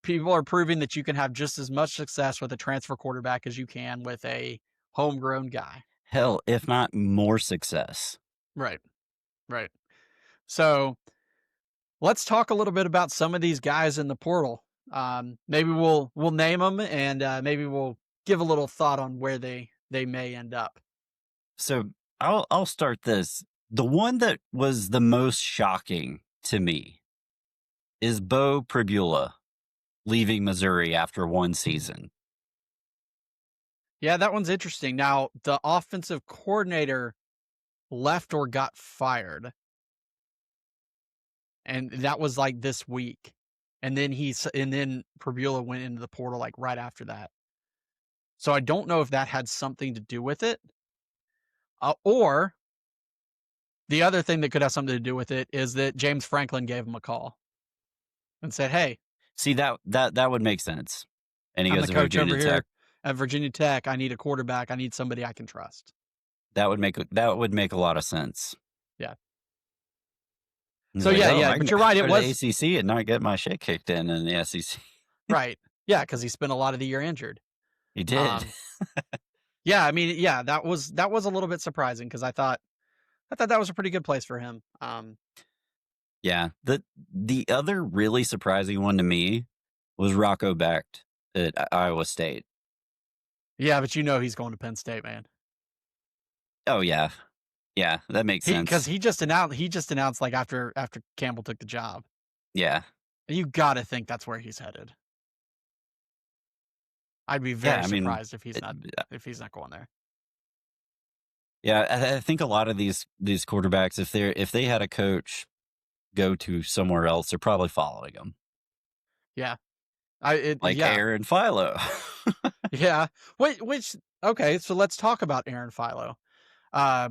B: People are proving that you can have just as much success with a transfer quarterback as you can with a homegrown guy.
A: Hell, if not more success.
B: Right. So let's talk a little bit about some of these guys in the portal. Maybe we'll name them, and maybe we'll give a little thought on where they may end up.
A: So I'll start this. The one that was the most shocking to me is Bo Pribula leaving Missouri after 1 season.
B: Yeah, that one's interesting. Now, the offensive coordinator left or got fired. And that was like this week. and then Prebula went into the portal like right after that. So I don't know if that had something to do with it, or the other thing that could have something to do with it is that James Franklin gave him a call and said, "Hey,
A: See, that would make sense. And he
B: I'm
A: goes
B: the
A: to
B: coach over
A: Virginia
B: here
A: Tech.
B: at Virginia Tech. I need a quarterback. I need somebody I can trust."
A: That would make a lot of sense.
B: Yeah.
A: He's
B: So
A: like,
B: yeah,
A: "Oh,
B: yeah,
A: I
B: but
A: can
B: you're right. It
A: go to the
B: was
A: ACC and not get my shit kicked in the SEC."
B: right. Yeah, because he spent a lot of the year injured.
A: He did.
B: Um, yeah, I mean, yeah, that was a little bit surprising because I thought that was a pretty good place for him.
A: Yeah. The other really surprising one to me was Rocco Becht at Iowa State.
B: Yeah, but you know he's going to Penn State, man.
A: Oh, yeah. Yeah, that makes
B: Because
A: sense.
B: he just announced like after Campbell took the job.
A: Yeah.
B: You got to think that's where he's headed. I'd be
A: Yeah,
B: very
A: I mean,
B: surprised
A: it
B: if he's not going there.
A: yeah, I think a lot of these quarterbacks, if they had a coach go to somewhere else, they're probably following him,
B: Yeah.
A: like
B: Yeah.
A: Aaron Philo.
B: Yeah. Which okay, so let's talk about Aaron Philo. Uh,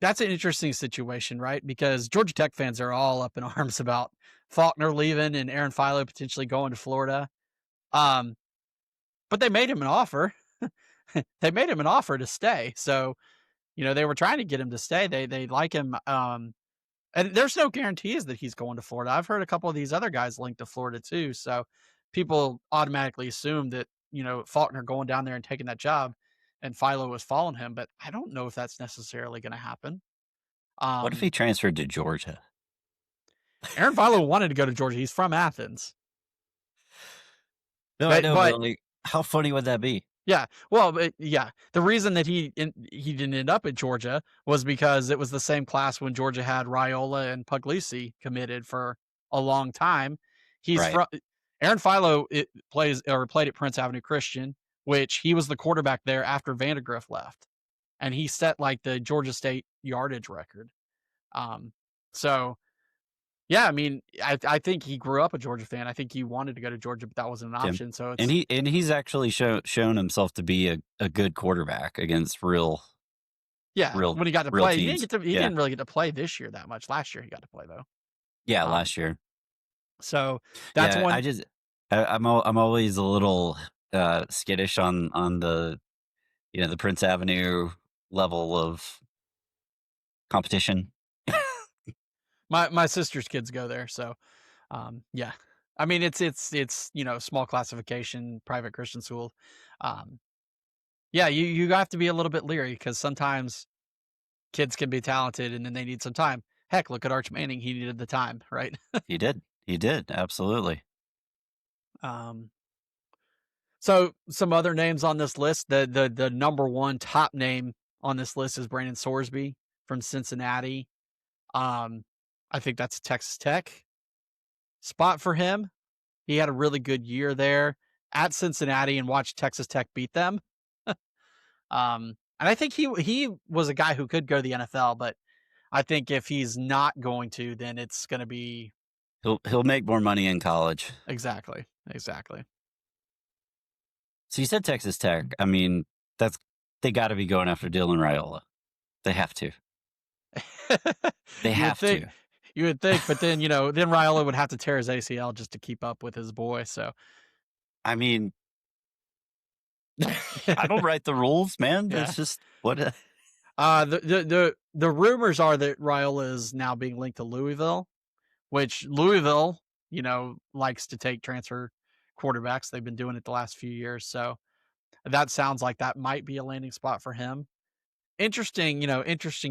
B: that's an interesting situation, right? Because Georgia Tech fans are all up in arms about Faulkner leaving and Aaron Philo potentially going to Florida. Um, but they made him an offer. They made him an offer to stay. So, they were trying to get him to stay. They like him. And there's no guarantees that he's going to Florida. I've heard a couple of these other guys linked to Florida too. So people automatically assume that, Faulkner going down there and taking that job and Philo was following him, but I don't know if that's necessarily going to happen.
A: What if
B: Um,
A: he transferred to Georgia?
B: Aaron Philo wanted to go to Georgia. He's from Athens.
A: No, I
B: But
A: know,
B: but
A: but like, how funny would that be?
B: yeah, well, but yeah, the reason that he didn't end up at Georgia was because it was the same class when Georgia had Raiola and Puglisi committed for a long time. He's
A: Right.
B: from Aaron Philo played at Prince Avenue Christian, which he was the quarterback there after Vandegrift left, and he set like the Georgia State yardage record. Um, so yeah, I mean, I think he grew up a Georgia fan. I think he wanted to go to Georgia, but that wasn't an
A: Tim.
B: option. So
A: And
B: it's
A: he's actually shown himself to be a good quarterback against
B: yeah,
A: real
B: when he got to
A: real
B: play,
A: teams.
B: he
A: Yeah.
B: didn't really get to play this year that much. Last year he got to play though.
A: Yeah,
B: Um,
A: last year.
B: so that's
A: Yeah,
B: one.
A: I'm always a little skittish on the the Prince Avenue level of competition.
B: My sister's kids go there, so yeah. I mean, it's small classification, private Christian school. Um, yeah, you have to be a little bit leery because sometimes kids can be talented and then they need some time. Heck, look at Arch Manning; he needed the time, right?
A: He did. He did. Absolutely.
B: Um, so some other names on this list, the number one top name on this list is Brandon Sorsby from Cincinnati. Um, I think that's Texas Tech spot for him. He had a really good year there at Cincinnati and watched Texas Tech beat them. And I think he was a guy who could go to the NFL, but I think if he's not going to, then it's going to be
A: He'll make more money in college.
B: exactly.
A: So you said Texas Tech. I mean, they got to be going after Dylan Raiola. They have to. They
B: You would
A: have
B: think,
A: to.
B: but then then Raiola would have to tear his ACL just to keep up with his boy. So
A: I mean, I don't write the rules, man.
B: yeah.
A: That's just what.
B: The rumors are that Raiola is now being linked to Louisville, which Louisville, likes to take transfer quarterbacks. They've been doing it the last few years. So that sounds like that might be a landing spot for him. Interesting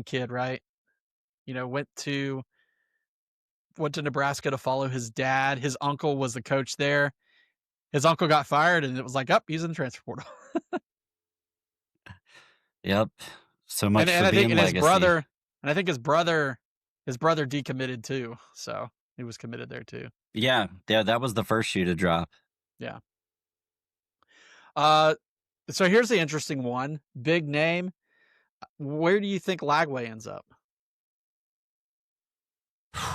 B: kid, right? Went to Nebraska to follow his dad. His uncle was the coach there. His uncle got fired and it was like, up, he's in the transfer portal.
A: Yep. So
B: and
A: much
B: and
A: for
B: I think
A: being
B: and his
A: legacy.
B: brother his brother decommitted too. So he was committed there too.
A: Yeah. Yeah. That was the first shoe to drop.
B: Yeah. Uh so here's the interesting one. Big name. Where do you think Lagway ends up?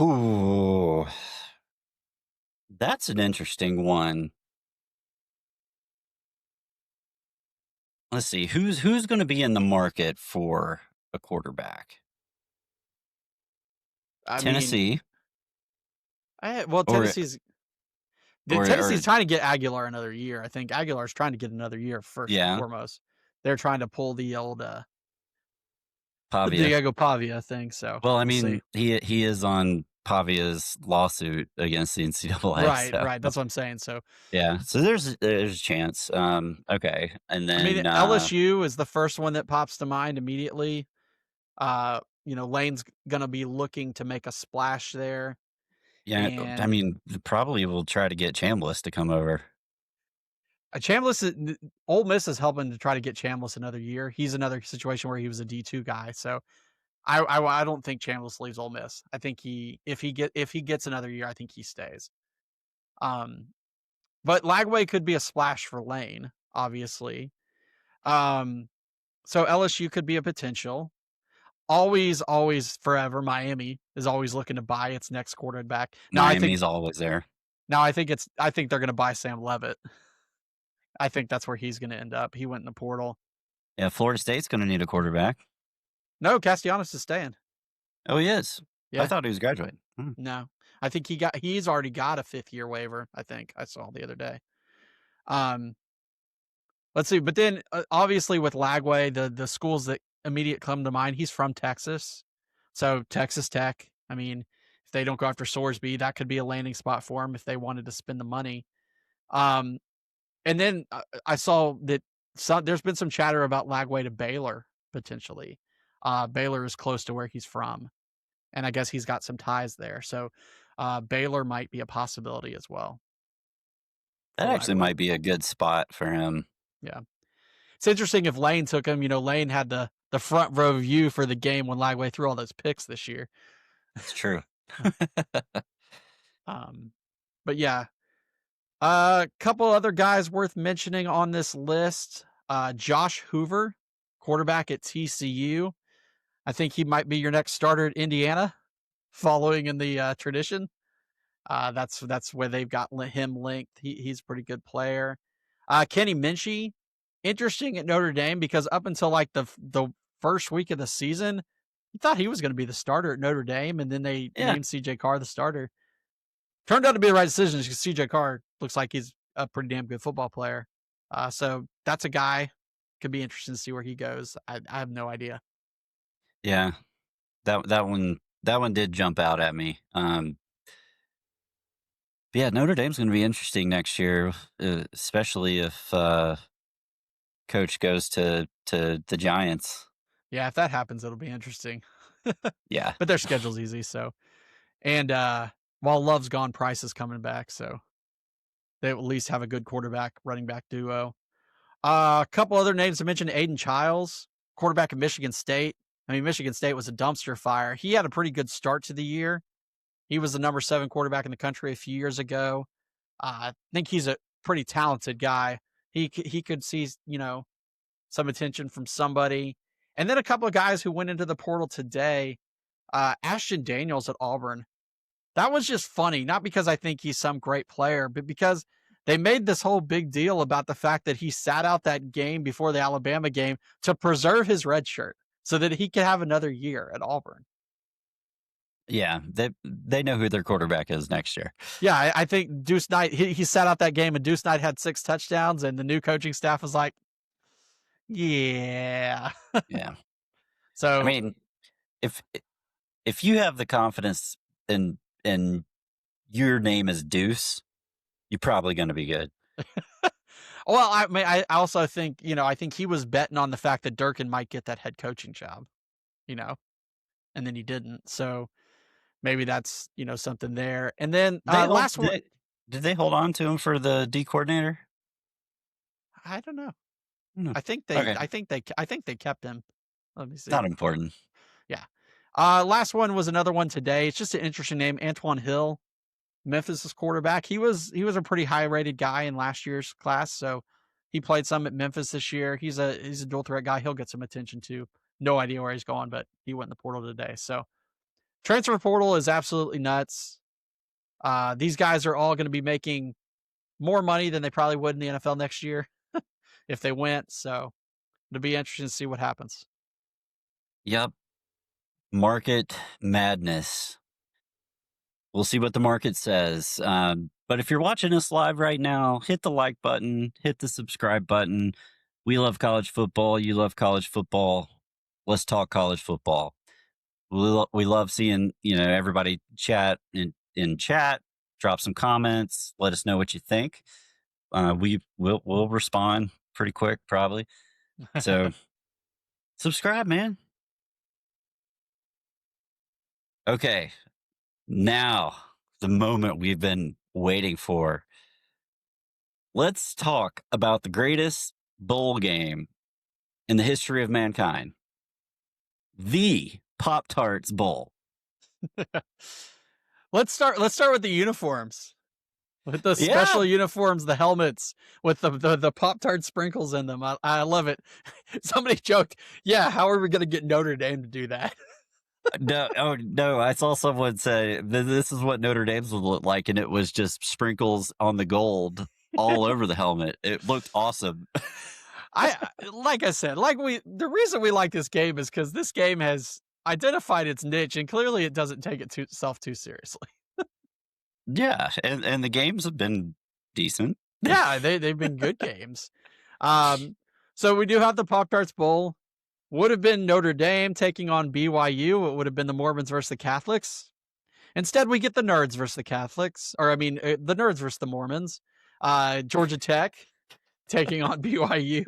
A: Ooh. That's an interesting one. Let's see, who's gonna be in the market for a quarterback?
B: I mean,
A: Tennessee
B: well,
A: or
B: Tennessee's
A: or
B: trying to get Aguilar another year. I think Aguilar's trying to get another year first and
A: yeah,
B: foremost. They're trying to pull the old
A: Pavia.
B: Diego Pavia thing. So
A: Well, I
B: we'll see.
A: mean, he is on Pavia's lawsuit against the NCAA,
B: Right,
A: so
B: right. That's what I'm saying. So
A: yeah. So there's a chance. Okay, and
B: I mean,
A: then
B: LSU is the first one that pops to mind immediately. Lane's gonna be looking to make a splash there,
A: yeah, I
B: and
A: mean, probably will try to get Chambliss to come over.
B: Chambliss. Ole Miss is helping to try to get Chambliss another year. He's another situation where he was a D2 guy, so I don't think Chambliss leaves Ole Miss. I think if he gets another year, I think he stays. Um, but Lagway could be a splash for Lane, obviously. Um, so LSU could be a potential. Always, always, forever. Miami is always looking to buy its next quarterback.
A: Miami's always there.
B: I think they're going to buy Sam Levitt. I think that's where he's going to end up. He went in the portal.
A: Yeah, Florida State's gonna need a quarterback.
B: No, Castellanos is staying.
A: Oh, he is. I
B: Yeah,
A: thought he was graduating. Hmm.
B: no, I think he's already got a 5th year waiver. I think I saw the other day. Um, let's see. But then, obviously, with Lagway, the schools that immediate come to mind, he's from Texas. So Texas Tech. I mean, if they don't go after Sorsby, that could be a landing spot for him if they wanted to spend the money. Um, and then I saw that there's been some chatter about Lagway to Baylor potentially. Baylor is close to where he's from, and I guess he's got some ties there. So Baylor might be a possibility as well
A: That
B: for
A: actually
B: Lagway.
A: might be a good spot for him.
B: Yeah. It's interesting if Lane took him. Lane had the front row view for the game when Lagway threw all those picks this year.
A: It's true.
B: Um, but yeah, a couple other guys worth mentioning on this list. Josh Hoover, quarterback at TCU. I think he might be your next starter at Indiana, following in the tradition. That's where they've got him linked. He's a pretty good player. Kenny Minchie, interesting at Notre Dame because up until like the first week of the season, you thought he was going to be the starter at Notre Dame, and then they
A: Yeah,
B: named CJ Carr the starter. Turned out to be the right decision because CJ Carr looks like he's a pretty damn good football player. So that's a guy could be interesting to see where he goes. I have no idea.
A: yeah. That one did jump out at me. Yeah, Notre Dame's gonna be interesting next year, especially if, coach goes to the Giants.
B: Yeah, if that happens, it'll be interesting.
A: Yeah.
B: But their schedule's easy, so and while Love's gone, Price is coming back, so they at least have a good quarterback running back duo. A couple other names to mention: Aiden Childs, quarterback at Michigan State. I mean, Michigan State was a dumpster fire. He had a pretty good start to the year. He was the number 7 quarterback in the country a few years ago. I think he's a pretty talented guy. He could see some attention from somebody. And then a couple of guys who went into the portal today. Ashton Daniels at Auburn. That was just funny, not because I think he's some great player, but because they made this whole big deal about the fact that he sat out that game before the Alabama game to preserve his red shirt so that he could have another year at Auburn.
A: Yeah, they know who their quarterback is next year.
B: Yeah, I think Deuce Knight, he sat out that game and Deuce Knight had 6 touchdowns, and the new coaching staff was like, yeah.
A: Yeah. I
B: So,
A: mean, if if you have the confidence and your name is Deuce, you're probably gonna be good.
B: well, I mean, I also think, I think he was betting on the fact that Durkin might get that head coaching job, you know, and then he didn't. So maybe that's, something there. And then
A: They hold
B: last one,
A: did they hold on to him for the D coordinator?
B: I don't know.
A: No. Okay,
B: I think they kept him. Let me see.
A: not important.
B: Yeah. Last one was another one today. It's just an interesting name, Antoine Hill, Memphis' quarterback. He was a pretty high rated guy in last year's class, so he played some at Memphis this year. He's a dual threat guy. He'll get some attention too. No idea where he's going, but he went in the portal today. So transfer portal is absolutely nuts. These guys are all going to be making more money than they probably would in the NFL next year if they went. So it'll be interesting to see what happens.
A: Yep. Market madness. We'll see what the market says. But if you're watching us live right now, hit the like button, hit the subscribe button. We love college football. You love college football. Let's talk college football. We love seeing everybody chat in chat. Drop some comments. Let us know what you think. We'll respond pretty quick, probably. So subscribe, man. Okay, now the moment we've been waiting for. Let's talk about the greatest bowl game in the history of mankind, the Pop-Tarts Bowl.
B: Let's start with the uniforms. With the
A: Yeah,
B: special uniforms, the helmets with the Pop-Tart sprinkles in them. I love it. Somebody joked, "Yeah, how are we going to get Notre Dame to do that?"
A: no, oh no! I saw someone say this is what Notre Dame's would look like, and it was just sprinkles on the gold all over the helmet. It looked awesome.
B: Like I said, the reason we like this game is because this game has identified its niche, and clearly it doesn't take itself too seriously.
A: Yeah, and the games have been decent.
B: Yeah, they've been good games. So we do have the Pop-Tarts Bowl. Would have been Notre Dame taking on BYU. It would have been the Mormons versus the Catholics. Instead, we get the nerds versus the Catholics, or I mean, the nerds versus the Mormons. Georgia Tech taking on BYU.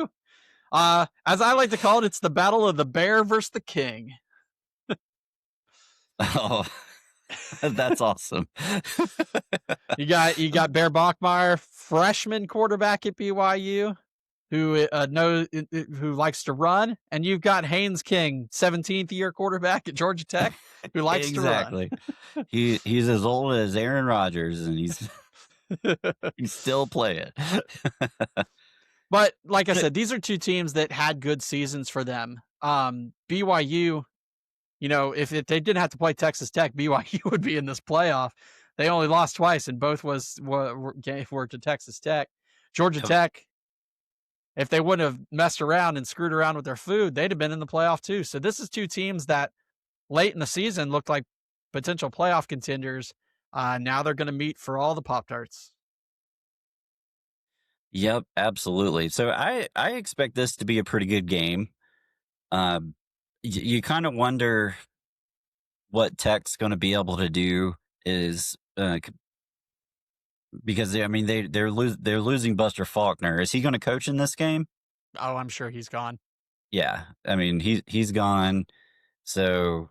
B: As I like to call it, it's the battle of the bear versus the king.
A: Oh, that's awesome.
B: You got Bear Bachmeyer, freshman quarterback at BYU, who likes to run, and you've got Haynes King, 17th year quarterback at Georgia Tech, who likes to run.
A: Exactly. He's as old as Aaron Rodgers, and he's still playing.
B: But like I said, these are two teams that had good seasons for them. BYU, if they didn't have to play Texas Tech, BYU would be in this playoff. They only lost twice, and both were to Texas Tech. Georgia Tech, if they wouldn't have messed around and screwed around with their food, they'd have been in the playoff too. So this is two teams that late in the season looked like potential playoff contenders. Now they're going to meet for all the Pop-Tarts.
A: Yep, absolutely. So I expect this to be a pretty good game. You kind of wonder what Tech's going to be able to do is because they're losing Buster Faulkner. Is he going to coach in this game?
B: Oh, I'm sure he's gone.
A: Yeah, I mean he's gone. So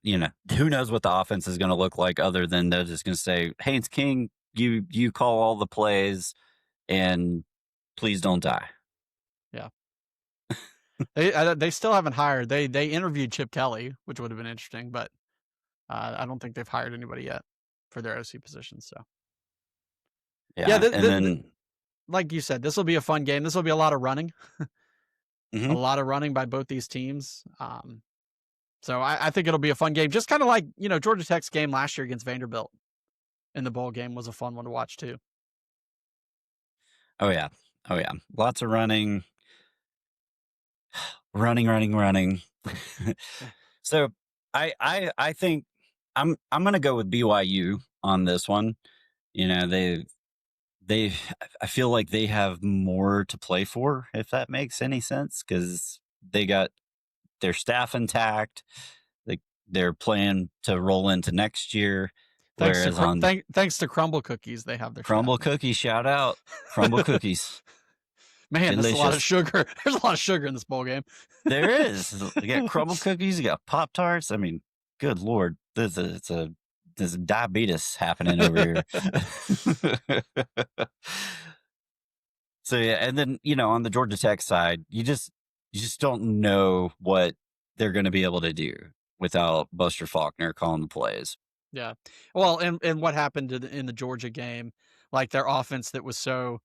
A: who knows what the offense is going to look like other than they're just going to say, Haynes King, you call all the plays and please don't die.
B: Yeah. They still haven't hired. They interviewed Chip Kelly, which would have been interesting, but I don't think they've hired anybody yet for their OC position. So
A: Yeah, and then
B: like you said, this will be a fun game. This will be a lot of running, a
A: mhm.
B: lot of running by both these teams. So I think it'll be a fun game. Just kind of like Georgia Tech's game last year against Vanderbilt in the bowl game was a fun one to watch too.
A: Oh yeah, lots of running. Running. So I think I'm gonna go with BYU on this one. They I feel like they have more to play for, if that makes any sense, because they got their staff intact. They're playing to roll into next year. Whereas on
B: Thanks to Crumble Cookies, they have their
A: Crumble
B: staff.
A: Cookies, shout out Crumble Cookies.
B: Man,
A: Delicious.
B: there's a lot of sugar. There's a lot of sugar in this bowl game.
A: There is. You got Crumble Cookies. You got Pop-Tarts. I mean, good Lord. There's diabetes happening over here. So, yeah. And then, on the Georgia Tech side, you just don't know what they're going to be able to do without Buster Faulkner calling the plays.
B: Yeah. Well, and what happened in the Georgia game, like their offense that was so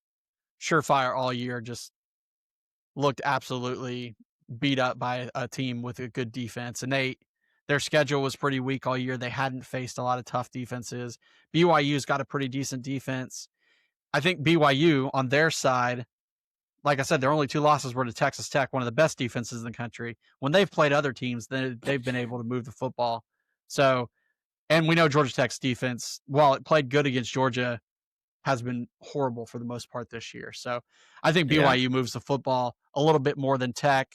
B: surefire all year just looked absolutely beat up by a team with a good defense. And Their schedule was pretty weak all year. They hadn't faced a lot of tough defenses. BYU's got a pretty decent defense. I think BYU on their side, like I said, their only 2 losses were to Texas Tech, one of the best defenses in the country. When they've played other teams, they've been able to move the football. So, and we know Georgia Tech's defense, while it played good against Georgia, has been horrible for the most part this year. So I think
A: Yeah.
B: BYU moves the football a little bit more than Tech.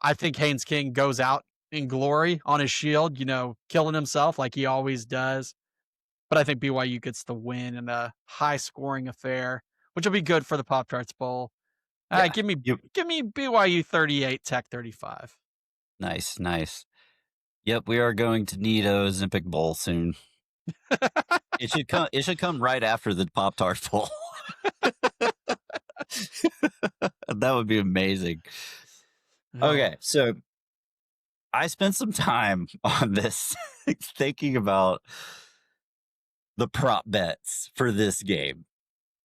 B: I think Haynes King goes out in glory on his shield, killing himself like he always does. But I think BYU gets the win in a high scoring affair, which will be good for the Pop-Tarts Bowl.
A: Yeah.
B: Give me
A: You
B: give me BYU 38, Tech 35.
A: Nice, nice. Yep, we are going to need a Ozempic Bowl soon. It should come right after the Pop-Tart Bowl. That would be amazing.
B: Oh,
A: Okay, so I spent some time on this thinking about the prop bets for this game.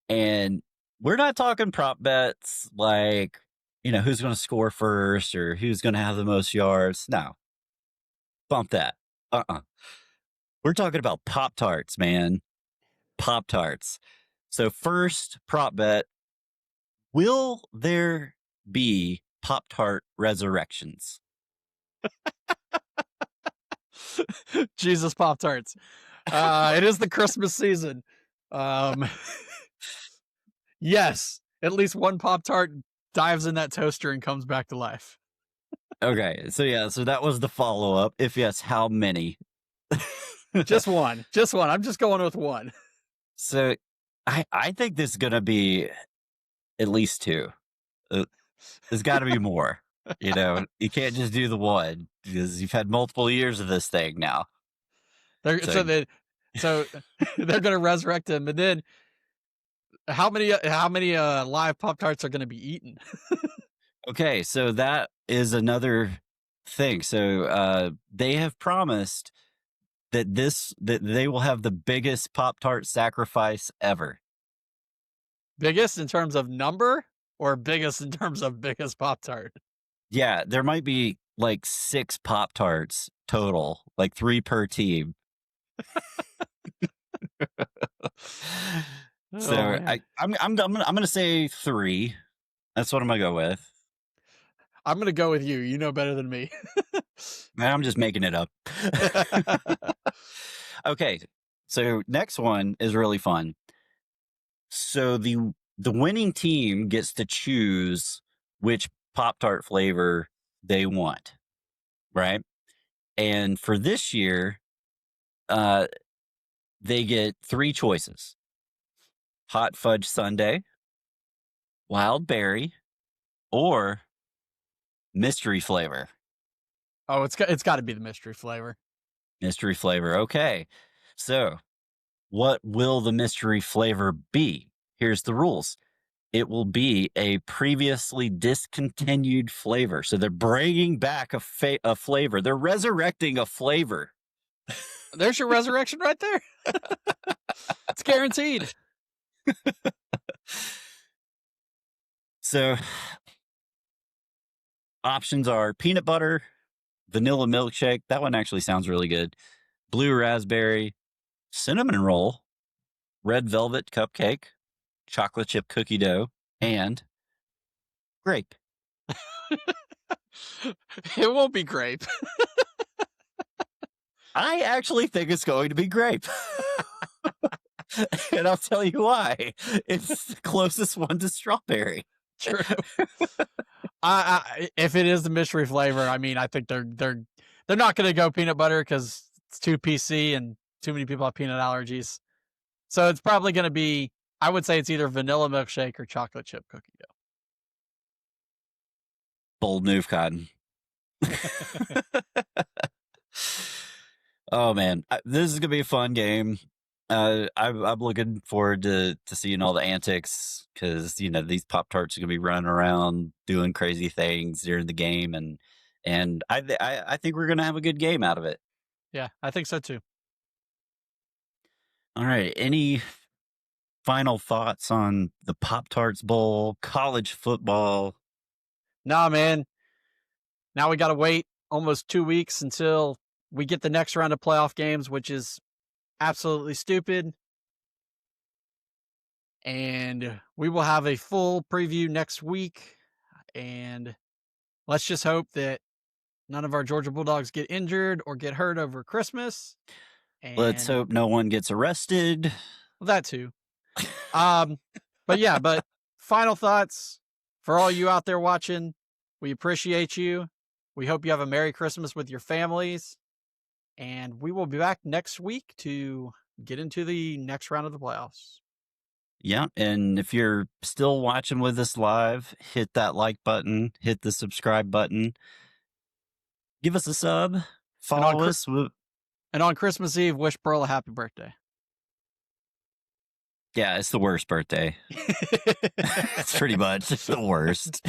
A: And we're not talking prop bets like, who's going to score first or who's going to have the most yards. No, bump that. We're talking about Pop Tarts, man. Pop Tarts. So, first prop bet, will there be Pop Tart resurrections?
B: Jesus Pop-Tarts. It is the Christmas season. Um, yes, at least one Pop-Tart dives in that toaster and comes back to life.
A: Okay, so that was the follow up. If yes, how many?
B: Just one. Just one. I'm just going with one.
A: So I think this is gonna be at least two. There's got to be more. You can't just do the one because you've had multiple years of this thing now.
B: They're
A: So
B: so they're gonna resurrect him, and then how many live Pop-Tarts are gonna be eaten?
A: okay, so that is another thing. So they have promised that they will have the biggest Pop Tart sacrifice ever.
B: Biggest in terms of number or biggest in terms of biggest Pop-Tart?
A: Yeah, there might be like 6 Pop Tarts total, like 3 per team. So
B: Oh man.
A: I'm gonna say 3. That's what I'm gonna go with.
B: I'm gonna go with you. You know better than me.
A: I'm just making it up. Okay, so next one is really fun. So the winning team gets to choose which Pop Tart flavor they want, right? And for this year, uh, they get 3 choices: hot fudge sundae, wild berry, or mystery flavor.
B: Oh, it's got to be the mystery flavor.
A: Mystery flavor. Okay, so what will the mystery flavor be? Here's the rules. It will be a previously discontinued flavor. So they're bringing back a flavor. They're resurrecting a flavor.
B: There's your resurrection right there. It's guaranteed.
A: So options are peanut butter, vanilla milkshake. That one actually sounds really good. Blue raspberry, cinnamon roll, red velvet cupcake, chocolate chip cookie dough, and grape.
B: It won't be grape.
A: I actually think it's going to be grape. And I'll tell you why. It's the closest one to strawberry.
B: True. If it is the mystery flavor, I mean, I think they're not going to go peanut butter because it's too PC and too many people have peanut allergies. So it's probably going to be. I would say it's either vanilla milkshake or chocolate chip cookie
A: Bold move, Cotton. Oh man, this is gonna be a fun game. I'm looking forward to seeing all the antics because these Pop Tarts are gonna be running around doing crazy things during the game, and I think we're gonna have a good game out of it.
B: Yeah, I think so too.
A: All right, any final thoughts on the Pop Tarts Bowl, college football?
B: Nah, man. Now we got to wait almost 2 weeks until we get the next round of playoff games, which is absolutely stupid. And we will have a full preview next week. And let's just hope that none of our Georgia Bulldogs get injured or get hurt over Christmas.
A: Let's
B: And
A: hope no one gets arrested.
B: well, that too. But final thoughts for all you out there watching. We appreciate you. We hope you have a Merry Christmas with your families. And we will be back next week to get into the next round of the playoffs.
A: Yeah. And if you're still watching with us live, hit that like button, hit the subscribe button, give us a sub, follow us.
B: And on Christmas Eve, wish Pearl a happy birthday.
A: Yeah, it's the worst birthday. It's pretty much the worst.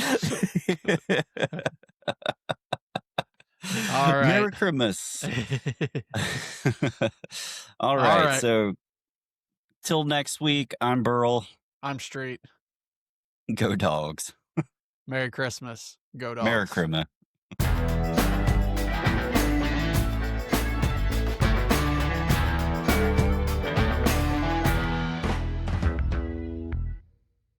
B: All right.
A: Merry Christmas. All right. So till next week, I'm Burl.
B: I'm Street.
A: Go Dogs.
B: Merry Christmas. Go Dogs.
A: Merry Christmas.